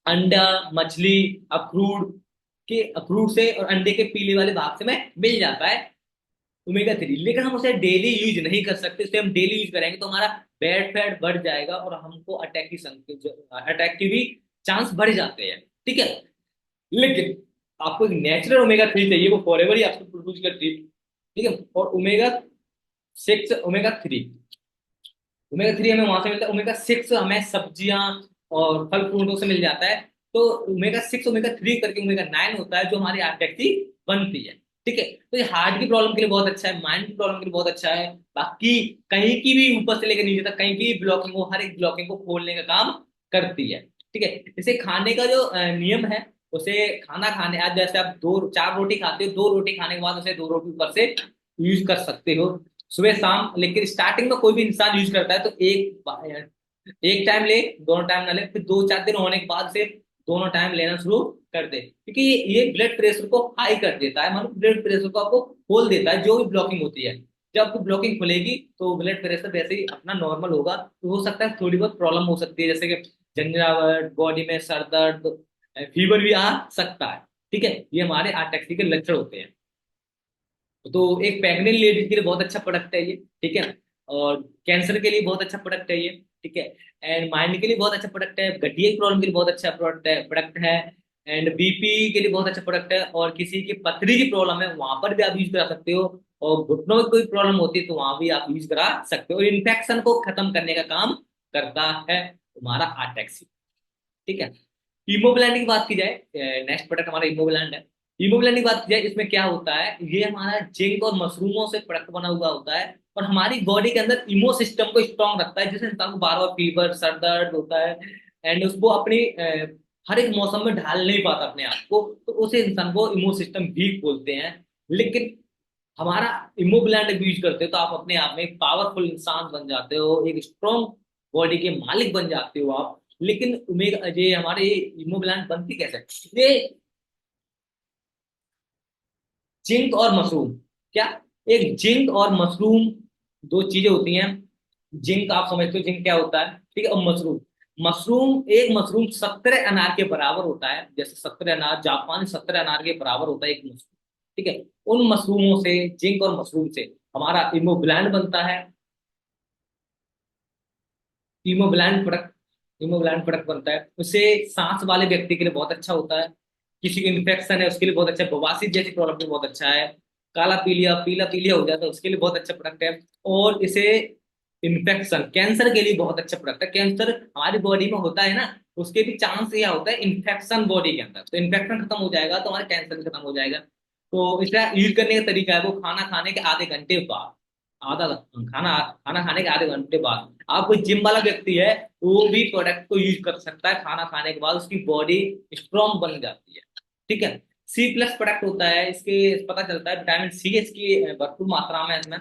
अंडा, मछली, अखरूट से और अंडे के पीले वाले भाग से में मिल जाता है ओमेगा 3, लेकिन हम उसे डेली यूज नहीं कर सकते। उसे हम डेली यूज करेंगे तो हमारा बैड फैट बढ़ जाएगा और हमको अटैक की भी चांस बढ़ जाते हैं, ठीक है। लेकिन आपको एक नेचुरल ओमेगा 3 चाहिए, वो फॉरएवर ही आपको प्रोड्यूस करती है, ठीक है। और ओमेगा 3 हमें वहां से मिलता है, ओमेगा 6 हमें सब्जियां और फल फ्रूटों से मिल जाता है। तो ओमेगा 6 ओमेगा 3 करके ओमेगा 9 होता है जो हमारी आर्टेक्सी बनती है, ठीक है। तो ये हार्ट की प्रॉब्लम के लिए बहुत अच्छा है, माइंड की प्रॉब्लम के लिए बहुत अच्छा है, बाकी कहीं की भी ऊपर से लेकर नीचे तक कहीं की भी ब्लॉकिंग हो, हर एक ब्लॉकिंग को खोलने का काम करती है, ठीक है। इसे खाने का जो नियम है, उसे खाना खाने, आज जैसे आप 2 4 रोटी खाते हो, 2 रोटी खाने के बाद उसे 2 रोटी ऊपर से यूज कर सकते हो, सुबह शाम। लेकिन स्टार्टिंग में कोई भी इंसान यूज करता है तो एक टाइम ले, दोनों टाइम ना ले, फिर 2 4 दिन होने के बाद से दोनों टाइम लेना शुरू कर दे, क्योंकि ये ब्लड प्रेशर को हाई कर देता है, मतलब ब्लड प्रेशर को आपको खोल देता है, जो भी ब्लॉकिंग होती है। जब आपको ब्लॉकिंग खुलेगी तो ब्लड प्रेशर वैसे ही अपना नॉर्मल होगा, तो हो सकता है थोड़ी बहुत प्रॉब्लम हो सकती है, जैसे कि झंझावट, बॉडी में सर दर्द, फीवर भी आ सकता है। ठीक है, ये हमारे अटैक्सी के लक्षण होते हैं। तो एक प्रेग्नेंट लेडीज के लिए बहुत अच्छा प्रोडक्ट है ये। ठीक है, और कैंसर के लिए बहुत अच्छा प्रोडक्ट है ये। ठीक है, एंड माइंड के लिए बहुत अच्छा प्रोडक्ट है, गठिया की प्रॉब्लम के लिए बहुत अच्छा प्रोडक्ट है एंड बीपी के लिए बहुत अच्छा प्रोडक्ट है, और किसी की पथरी की प्रॉब्लम है वहां पर भी आप यूज करा सकते हो, और घुटनों में कोई प्रॉब्लम होती है तो वहां भी आप यूज करा सकते हो। इन्फेक्शन को खत्म करने का काम करता है हमारा आर्टेक्सी। ठीक है, हीमोग्लोबिन की बात की जाए, नेक्स्ट प्रोडक्ट हमारा हीमोग्लोबिन है। हीमोग्लोबिन की बात की जाए, इसमें क्या होता है, ये हमारा जिंक और मशरूमों से प्रोडक्ट बना हुआ होता है, और हमारी बॉडी के अंदर इम्यून सिस्टम को स्ट्रांग रखता है, जिससे इंसान को बार बार फीवर सर दर्द होता है, एंड उसको अपनी हर एक मौसम में ढाल नहीं पाता अपने आप को, तो उसे इंसान को इम्यून सिस्टम वीक बोलते हैं। लेकिन हमारा इमोबिलैंड यूज करते हो तो आप अपने आप में एक पावरफुल इंसान बन जाते हो, एक स्ट्रॉन्ग बॉडी के मालिक बन जाते हो आप। लेकिन ओमेगा ये हमारे इमोबिलैंड बनती कैसे, ये जिंक और मशरूम, क्या, एक जिंक और मशरूम दो चीजें होती हैं। जिंक आप समझते हो जिंक क्या होता है, ठीक है, और मशरूम, मशरूम 17 अनार के बराबर होता है, जैसे 17 अनार, जापान 17 अनार के बराबर होता है एक मशरूम। ठीक है, उन मशरूमों से, जिंक और मशरूम से हमारा इमोब्लान बनता है। हीमोग्लोबिन प्रोडक्ट बनता है उससे। सांस वाले व्यक्ति के लिए बहुत अच्छा होता है, किसी को इन्फेक्शन है उसके लिए बहुत अच्छा है, बवासीर जैसी प्रॉब्लम के लिए बहुत अच्छा है, काला पीलिया पीला पीलिया हो जाता है उसके लिए बहुत अच्छा प्रोडक्ट है। और इसे इन्फेक्शन, कैंसर के लिए बहुत अच्छा प्रोडक्ट है। कैंसर हमारी बॉडी में होता है ना, उसके भी चांस यह होता है इन्फेक्शन बॉडी के अंदर, तो इन्फेक्शन खत्म हो जाएगा तो हमारा कैंसर भी खत्म हो जाएगा। तो इसका यूज करने का तरीका है, वो खाना खाने के आधे घंटे बाद, आधा खाना खाना खाने के आधे घंटे बाद, आप कोई जिम वाला व्यक्ति है वो भी प्रोडक्ट को यूज कर सकता है, खाना खाने के बाद उसकी बॉडी स्ट्रांग बन जाती है। ठीक है, सी प्लस प्रोडक्ट होता है, इसके पता चलता है विटामिन सी इसकी भरपूर मात्रा में है, इसमें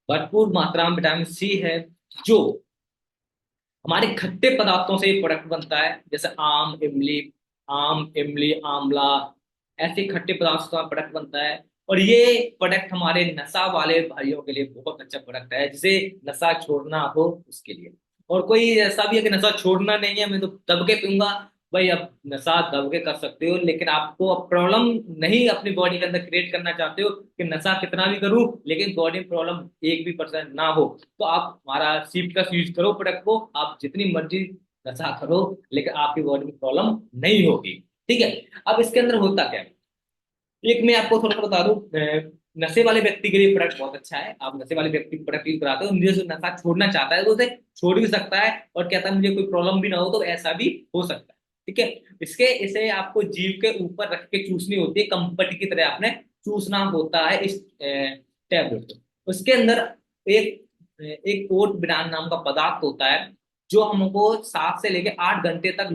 भरपूर मात्रा में विटामिन सी है, जो हमारे खट्टे पदार्थों से ये प्रोडक्ट बनता है, जैसे आम इमली आंवला, ऐसे खट्टे पदार्थों का प्रोडक्ट बनता है। और ये प्रोडक्ट हमारे नशा वाले भाइयों के लिए बहुत अच्छा प्रोडक्ट है, जिसे नशा छोड़ना हो उसके लिए। और कोई ऐसा भी है कि नशा छोड़ना नहीं है, मैं तो दब के पीऊंगा, भाई अब नशा दब के कर सकते हो, लेकिन आपको अब प्रॉब्लम नहीं अपनी बॉडी के अंदर क्रिएट करना चाहते हो कि नशा कितना भी करूं लेकिन बॉडी में प्रॉब्लम 1% ना हो, तो आप हमारा सीप का यूज करो प्रोडक्ट को, आप जितनी मर्जी नशा करो लेकिन आपकी बॉडी में प्रॉब्लम नहीं होगी। ठीक है, अब इसके अंदर होता क्या है, एक मैं आपको थोड़ा सा बता दूं, नशे वाले व्यक्ति के लिए प्रोडक्ट बहुत अच्छा है। आप नशे वाले व्यक्ति को प्रोडक्ट यूज कराते हो, मुझे जो नशा छोड़ना चाहता है वो उसे छोड़ भी सकता है, और कहता है मुझे कोई प्रॉब्लम भी ना हो, तो ऐसा भी हो सकता है। ठीक है, इसे आपको जीभ के ऊपर रख के चूसनी होती है, कंपट की तरह आपने चूसना होता है इस टैबलेट को। उसके अंदर एक एक ओट बिडान नाम का पदार्थ होता है, जो हमको 7 से लेके 8 घंटे तक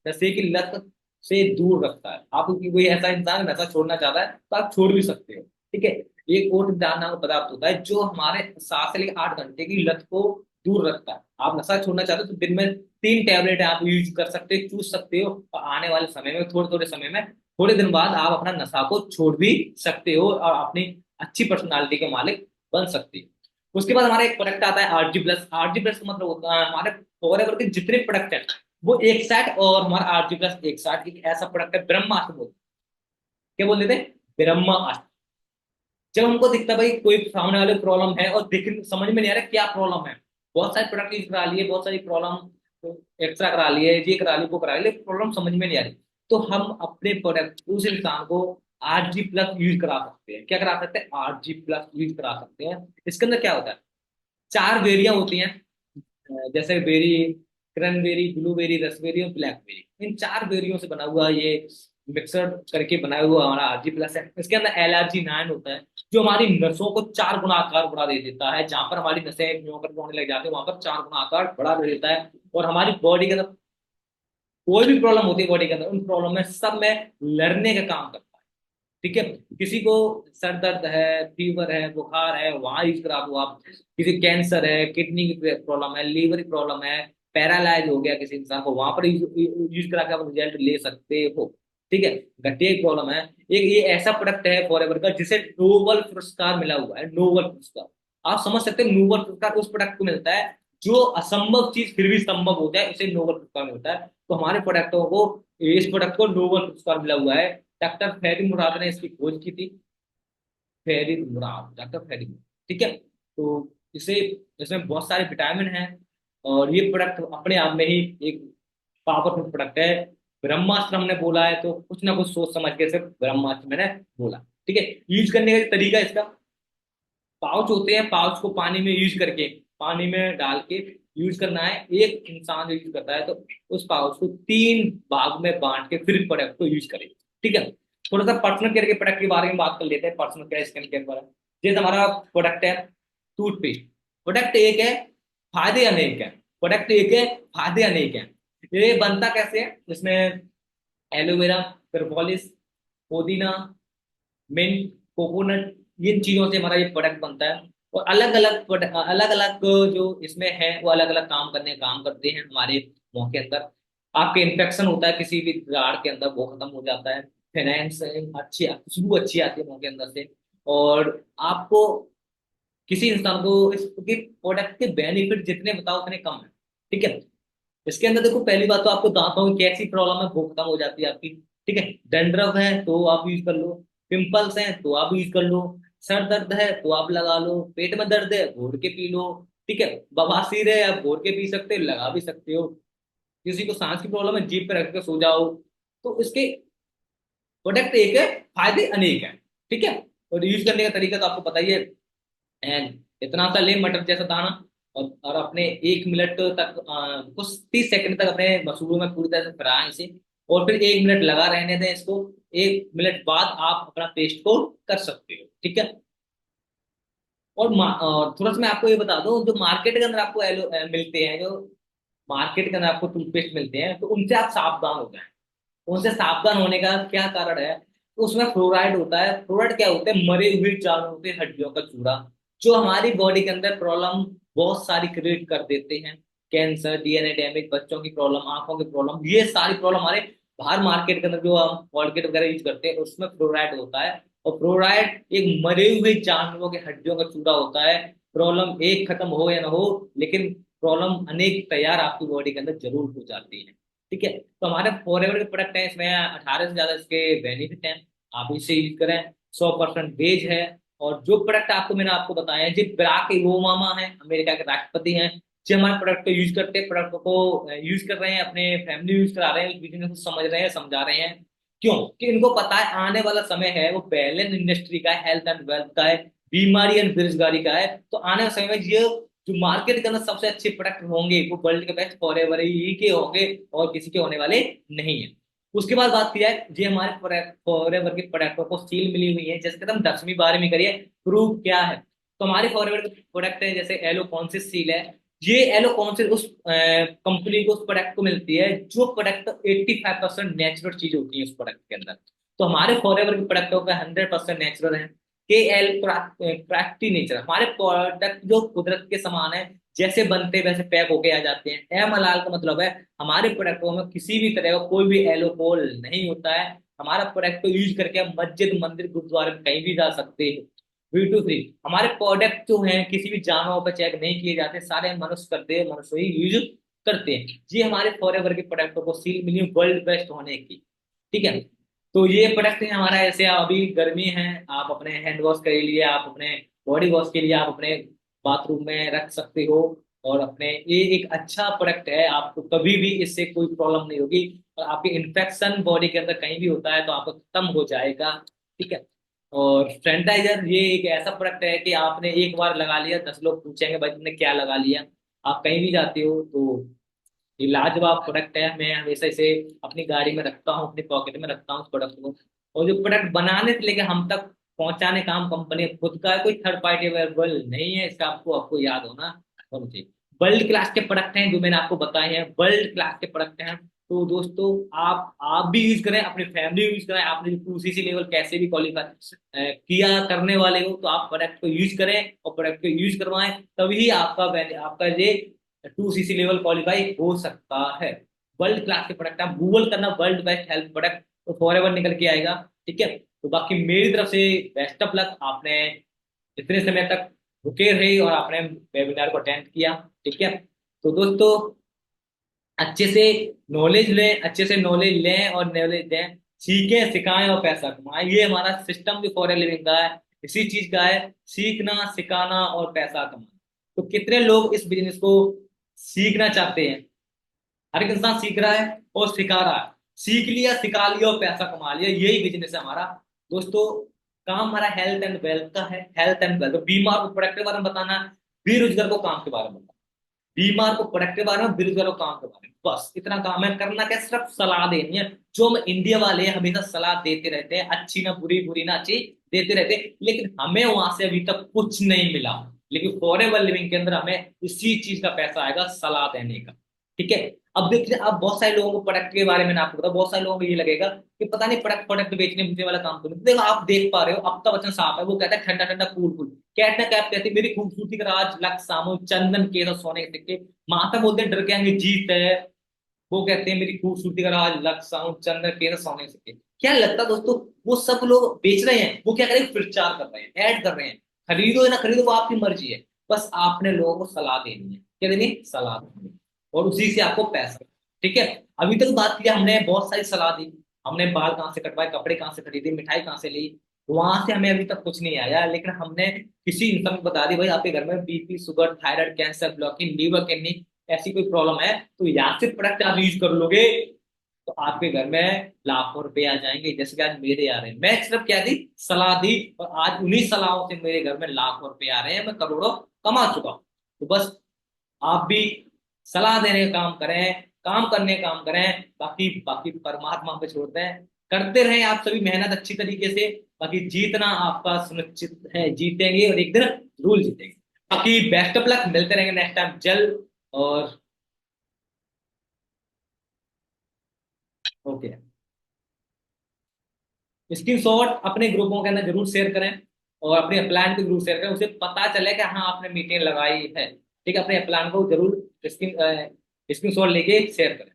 नशे की लत से दूर रखता है। आप कोई ऐसा इंसान नशा छोड़ना चाहता है तो आप छोड़ भी सकते हो। ठीक है, एक ओट बिडान नाम का पदार्थ होता है जो हमारे 7 से लेकर 8 घंटे की लत को दूर रखता है। आप नशा छोड़ना चाहते हो तो दिन में 3 टैबलेट आप यूज कर सकते हो, चूस सकते हो, और आने वाले समय में थोड़े थोड़े समय में, थोड़े दिन बाद आप अपना नशा को छोड़ भी सकते हो और अपनी अच्छी पर्सनालिटी के मालिक बन सकते हो। उसके बाद हमारा एक प्रोडक्ट आता है आरजी प्लस। आरजी प्लस का मतलब होता है हमारे फॉरएवर के जितने प्रोडक्ट हैं वो एक साथ, और हमारा आरजी प्लस एक साथ एक ऐसा प्रोडक्ट है, ब्रह्मास्त्र बोलते हैं। क्या बोल देते हैं, ब्रह्मास्त्र। जब हमको दिखता है भाई कोई सामने वाले प्रॉब्लम है और दिख समझ में नहीं आ रहा क्या प्रॉब्लम है, बहुत सारे प्रोडक्ट यूज करा लिए, बहुत सारी प्रॉब्लम एक्सरा करा लिए, ये करा ली वो करा लिए, प्रॉब्लम समझ में नहीं आ रही, तो हम अपने प्रोडक्ट उस इंसान को आरजी प्लस यूज करा सकते हैं। क्या करा सकते हैं, आरजी प्लस यूज करा सकते हैं। इसके अंदर क्या होता है, 4 बेरियां होती हैं, जैसे बेरी, क्रैनबेरी, ब्लूबेरी, रसबेरी और ब्लैकबेरी, इन 4 बेरियों से बना हुआ ये मिक्सर करके बनाया हुआ हमारा आरजी प्लस है। इसके अंदर LRG9 होता है, जो हमारी नसों को 4 गुना आकार बढ़ा दे देता है, जहां पर हमारी नसें म्यों करके होने लग जाती है वहां पर 4 गुना आकार बढ़ा दे देता है, और हमारी बॉडी के अंदर कोई भी प्रॉब्लम होती है बॉडी के अंदर, उन प्रॉब्लम में सब में लड़ने का काम करता है। ठीक है, किसी को सर दर्द है, फीवर है, बुखार है, वहां यूज करा दो आप। किसी कैंसर है, किडनी की प्रॉब्लम है, लीवर की प्रॉब्लम है, पैरालाइज हो गया किसी इंसान को, वहां पर यूज करा के आप रिजल्ट ले सकते हो। ठीक है, गठिया की प्रॉब्लम है, एक ये ऐसा प्रोडक्ट है फॉरएवर का जिसे नोबल पुरस्कार मिला हुआ है, नोबल पुरस्कार। आप समझ सकते हैं नोबल पुरस्कार उस प्रोडक्ट को मिलता है जो असंभव चीज फिर भी संभव हो जाए, इसे नोबल पुरस्कार मिलता है। तो हमारे प्रोडक्टों को, इस प्रोडक्ट को नोबेल पुरस्कार मिला हुआ है। डॉक्टर फेरी मुराद ने इसकी खोज की थी। फेरी मुराद, डॉक्टर फेरी मुराद, ठीक है। तो इसे, इसमें बहुत सारे विटामिन हैं, और ये प्रोडक्ट अपने आप में ही एक पावरफुल प्रोडक्ट है। ब्रह्मास्त्र हमने बोला है तो कुछ ना कुछ सोच समझ के सिर्फ ब्रह्मास्त्र मैंने बोला, ठीक है। यूज करने का तरीका इसका, पाउच होते हैं, पाउच को पानी में यूज करके, पानी में डाल के यूज करना है। एक इंसान जो यूज करता है तो उस पाउच को 3 भाग में बांट के फिर प्रोडक्ट को यूज करें, ठीक है। थोड़ा सा पर्सनल केयर के प्रोडक्ट के बारे में बात कर लेते हैं, पर्सनल केयर स्किन केयर पर। जैसे हमारा प्रोडक्ट है टूथपेस्ट, प्रोडक्ट एक है, फायदे अनेक है। प्रोडक्ट एक है, फायदे अनेक है। ये बनता कैसे है, इसमें एलोवेरा, प्रोपोलिस, पुदीना, मिंट, कोकोनट, इन चीजों से हमारा ये प्रोडक्ट बनता है। और अलग अलग जो इसमें है वो अलग अलग काम करते हैं हमारे मुंह के अंदर। आपके इन्फेक्शन होता है किसी भी गाड़ के अंदर, वो खत्म हो जाता है। फाइनेंस अच्छी, खुशबू अच्छी आती है मुंह के अंदर से। और आपको, किसी इंसान को इसके प्रोडक्ट के बेनिफिट जितने बताओ उतने कम है, ठीक है। इसके अंदर देखो, पहली बात तो आपको दांतों की कैसी प्रॉब्लम है वो खत्म हो जाती है आपकी, ठीक है। डैंड्रफ है तो आप यूज कर लो, पिंपल्स हैं तो आप यूज कर लो, सर दर्द है तो आप लगा लो, पेट में दर्द है घोल के पी लो, ठीक है। बवासीर है आप घोल के पी सकते हो, लगा भी सकते हो। किसी को सांस की प्रॉब्लम है, जीभ पे रख के सो जाओ। तो इसके प्रोडक्ट एक है, फायदे अनेक है, ठीक है। और यूज करने का तरीका तो आपको पता ही है। एंड इतना सा ले मटर जैसा दाना, और अपने 1 मिनट तक, कुछ 30 सेकंड तक अपने मसूड़ों में पूरी तरह से फैलाएं इसे, और फिर 1 मिनट लगा रहने दें इसको। 1 मिनट बाद आप अपना पेस्ट को कर सकते हो, ठीक है। और थोड़ा सा मैं आपको ये बता दूं, जो मार्केट के अंदर आपको मिलते हैं, जो मार्केट के अंदर आपको टूथपेस्ट मिलते हैं, तो उनसे आप सावधान हो जाएं। उनसे सावधान होने का क्या कारण है, तो उसमें फ्लोराइड होता है। फ्लोराइड क्या होते हैं, मरे हुए जानवरों के हड्डियों का चूरा, जो हमारी बॉडी के अंदर प्रॉब्लम बहुत सारी क्रिएट कर देते हैं। कैंसर, डीएनए डैमेज, बच्चों की प्रॉब्लम, आंखों की प्रॉब्लम, ये सारी प्रॉब्लम हमारे बाहर मार्केट के अंदर जो हम कोलगेट वगैरह यूज करते हैं उसमें फ्लोराइड होता है। और फ्लोराइड एक मरे हुए जानवरों के हड्डियों का चूरा होता है। प्रॉब्लम एक खत्म हो या ना हो, लेकिन प्रॉब्लम अनेक तैयार आपकी बॉडी के अंदर जरूर हो जाती है, ठीक है। तो हमारे फॉरएवर के प्रोडक्ट हैं, इसमें 18 से ज्यादा इसके बेनिफिट हैं। आप इसे यूज करें। 100% वेज है। और जो प्रोडक्ट आपको मैंने आपको बताया है, जी बराक ओबामा है, अमेरिका के राष्ट्रपति हैं, जो हमारे प्रोडक्ट को यूज करते हैं, प्रोडक्ट को यूज कर रहे हैं, अपने फैमिली यूज करा रहे हैं, बिजनेस को समझ रहे हैं, समझा रहे हैं। क्यों? कि इनको पता है आने वाला समय है वो बैलेंस इंडस्ट्री का है, हेल्थ एंड वेल्थ का है, बीमारी एंड बेरोजगारी का है। तो आने वाले समय में ये जो मार्केट के अंदर सबसे अच्छे प्रोडक्ट होंगे वो वर्ल्ड के बेस्ट फॉरएवर ही के होंगे, और किसी के होने वाले नहीं है। उसके बाद बात की जाए, ये हमारे फॉरएवर के प्रोडक्टों को सील मिली हुई है, जैसे कि हम 10वीं 12वीं करिए, प्रूफ क्या है। तो हमारे फॉरएवर के प्रोडक्ट है, जैसे एलो कॉन्सिस सील है। ये एलो कॉन्सिस उस कंपनी को, उस प्रोडक्ट को मिलती है जो प्रोडक्ट 85% नेचुरल चीज होती है उस प्रोडक्ट के अंदर। तो हमारे फॉरएवर के प्रोडक्टों का 100% नेचुरल है। के एल क्राफ्टी नेचर, हमारे प्रोडक्ट जो कुदरत के समान है, जैसे बनते वैसे पैक होके आ जाते हैं। एम हलाल का मतलब है हमारे प्रोडक्टों में किसी भी तरह का कोई भी एल्कोहल नहीं होता है। हमारा प्रोडक्ट को यूज करके हम मस्जिद, मंदिर, गुरुद्वारे में कहीं भी जा सकते हैं। ब्यूटी फ्री, हमारे प्रोडक्ट जो हैं किसी भी जानवर पर चेक नहीं किए जाते, सारे मनुष्य करते हैं, मनुष्य ही यूज करते हैं। ये हमारे फॉरएवर के प्रोडक्टों को सील मिली वर्ल्ड बेस्ट होने की, ठीक है। तो ये प्रोडक्ट है हमारा, ऐसे अभी गर्मी है, आप अपने हैंड वॉश के लिए, आप अपने बॉडी वॉश के लिए, आप अपने बाथरूम में रख सकते हो। और अपने, ये एक अच्छा प्रोडक्ट है, आपको कभी भी इससे कोई प्रॉब्लम नहीं होगी। और आपके इन्फेक्शन बॉडी के अंदर कहीं भी होता है तो आपको खत्म हो जाएगा, ठीक है। और सैनिटाइजर, ये एक ऐसा प्रोडक्ट है कि आपने एक बार लगा लिया, 10 लोग पूछेंगे भाई तुमने क्या लगा लिया। आप कहीं भी जाते हो तो ये लाजवाब प्रोडक्ट है। मैं हमेशा इसे अपनी गाड़ी में रखता हूँ, अपनी पॉकेट में रखता हूँ इस प्रोडक्ट को। और जो प्रोडक्ट बनाने से लेकर हम तक पहुंचाने काम कंपनी खुद का है, कोई थर्ड पार्टी अवेलेबल नहीं है, इसका आपको आपको याद होना होना चाहिए। वर्ल्ड क्लास के प्रोडक्ट हैं जो मैंने आपको बताए हैं, वर्ल्ड क्लास के प्रोडक्ट हैं। तो दोस्तों, आप भी यूज करें, अपनी फैमिली यूज करें। आपने 2CC लेवल कैसे भी क्वालिफाई किया करने वाले हो, तो आप प्रोडक्ट को यूज करें और प्रोडक्ट को यूज करवाएं, तभी आपका ये 2CC लेवल क्वालिफाई हो सकता है। वर्ल्ड क्लास के प्रोडक्ट, आप गूगल करना वर्ल्ड बेस्ट हेल्थ प्रोडक्ट, तो फॉरएवर निकल के आएगा, ठीक है। तो बाकी मेरी तरफ से बेस्ट ऑफ लक। आपने इतने समय तक रुके रहे और आपने वेबिनार को अटेंड किया, ठीक है। तो दोस्तों, अच्छे से नॉलेज लें, अच्छे से नॉलेज लें और नॉलेज दें, सीखें सिखाएं और पैसा कमाएं। ये हमारा सिस्टम भी फॉर ए लिविंग का है, इसी चीज का है, सीखना सिखाना और पैसा कमाना। तो कितने लोग इस बिजनेस को सीखना चाहते हैं? हर एक इंसान सीख रहा है और सिखा रहा है, सीख लिया सिखा लिया और पैसा कमा लिया, यही बिजनेस है हमारा। दोस्तों, काम हमारा हेल्थ एंड वेल्थ का है, हेल्थ एंड वेल्थ। बीमार को प्रोडक्ट के बारे में बताना, बेरोजगार को काम के बारे में बताना, बीमार को प्रोडक्ट के बारे में, बेरोजगार को काम के बारे में, बस इतना काम है। करना क्या, सिर्फ सलाह देनी है। जो हम इंडिया वाले हैं हमेशा सलाह देते रहते हैं, अच्छी ना बुरी, बुरी ना अच्छी, देते रहते हैं, लेकिन हमें वहां से अभी तक कुछ नहीं मिला। लेकिन फॉरएवर लिविंग के अंदर हमें इसी चीज का पैसा आएगा, सलाह देने का। ठीक है। अब देखिए, अब बहुत सारे लोगों को प्रोडक्ट के बारे में ना आपको पता, बहुत सारे लोगों को ये लगेगा कि पता नहीं प्रोडक्ट प्रोडक्ट बेचने बेचने वाला काम करूँ। देखो, आप देख पा रहे हो, अमिताभ बच्चन साहब है, वो कहता है ठंडा ठंडा कूल कूल। कैटना कैप कहती है मेरी खूबसूरती का राज लक्स सामो चंदन के तो सोने के सिक्के। माता बोलते हैं डर के आगे जीत है, वो कहते हैं मेरी खूबसूरती का राज लक्स सामो चंदन के तो सोने के सिक्के। क्या लगता है दोस्तों, वो सब लोग बेच रहे हैं, वो क्या कर रहे हैं, प्रचार कर रहे हैं, ऐड कर रहे हैं। खरीदो या ना खरीदो वो आपकी मर्जी है, बस आपने लोगों को सलाह देनी है। क्या देनी है? सलाह देनी है। और उसी से आपको पैसा। ठीक है। अभी तक बात किया हमने, बहुत सारी सलाह दी, हमने बाल कहाँ से कटवाए, कपड़े कहाँ से खरीदे, मिठाई कहाँ से ली, वहां से हमें अभी तक कुछ नहीं आया। लेकिन हमने किसी इंसान को बता दी भाई आपके घर में BP sugar thyroid cancer blocking liver kidney ऐसी कोई प्रॉब्लम है, तो यहाँ से प्रोडक्ट आप यूज कर लोगे तो आपके घर में लाखों रुपए आ जाएंगे, जैसे कि आज मेरे आ रहे हैं। मैं सिर्फ क्या दी, सलाह दी, और आज उन्हीं सलाहों से मेरे घर में लाखों रुपए आ रहे हैं, मैं करोड़ों कमा चुका हूं। तो बस आप भी सलाह देने का काम करें, काम करने का काम करें, बाकी बाकी परमात्मा पे छोड़ते हैं। करते रहें आप सभी मेहनत अच्छी तरीके से, बाकी जीतना आपका सुनिश्चित है, जीतेंगे और एक दिन जरूर जीतेंगे। बाकी बेस्ट ऑफ लक, मिलते रहेंगे नेक्स्ट टाइम जल्द। और ओके, स्क्रीनशॉट अपने ग्रुपों के अंदर जरूर शेयर करें, और अपने प्लान को जरूर शेयर करें, उसे पता चले कि हाँ आपने मीटिंग लगाई है। ठीक है, अपने प्लान को जरूर स्क्रीन स्क्रीनशॉट लेके शेयर करें।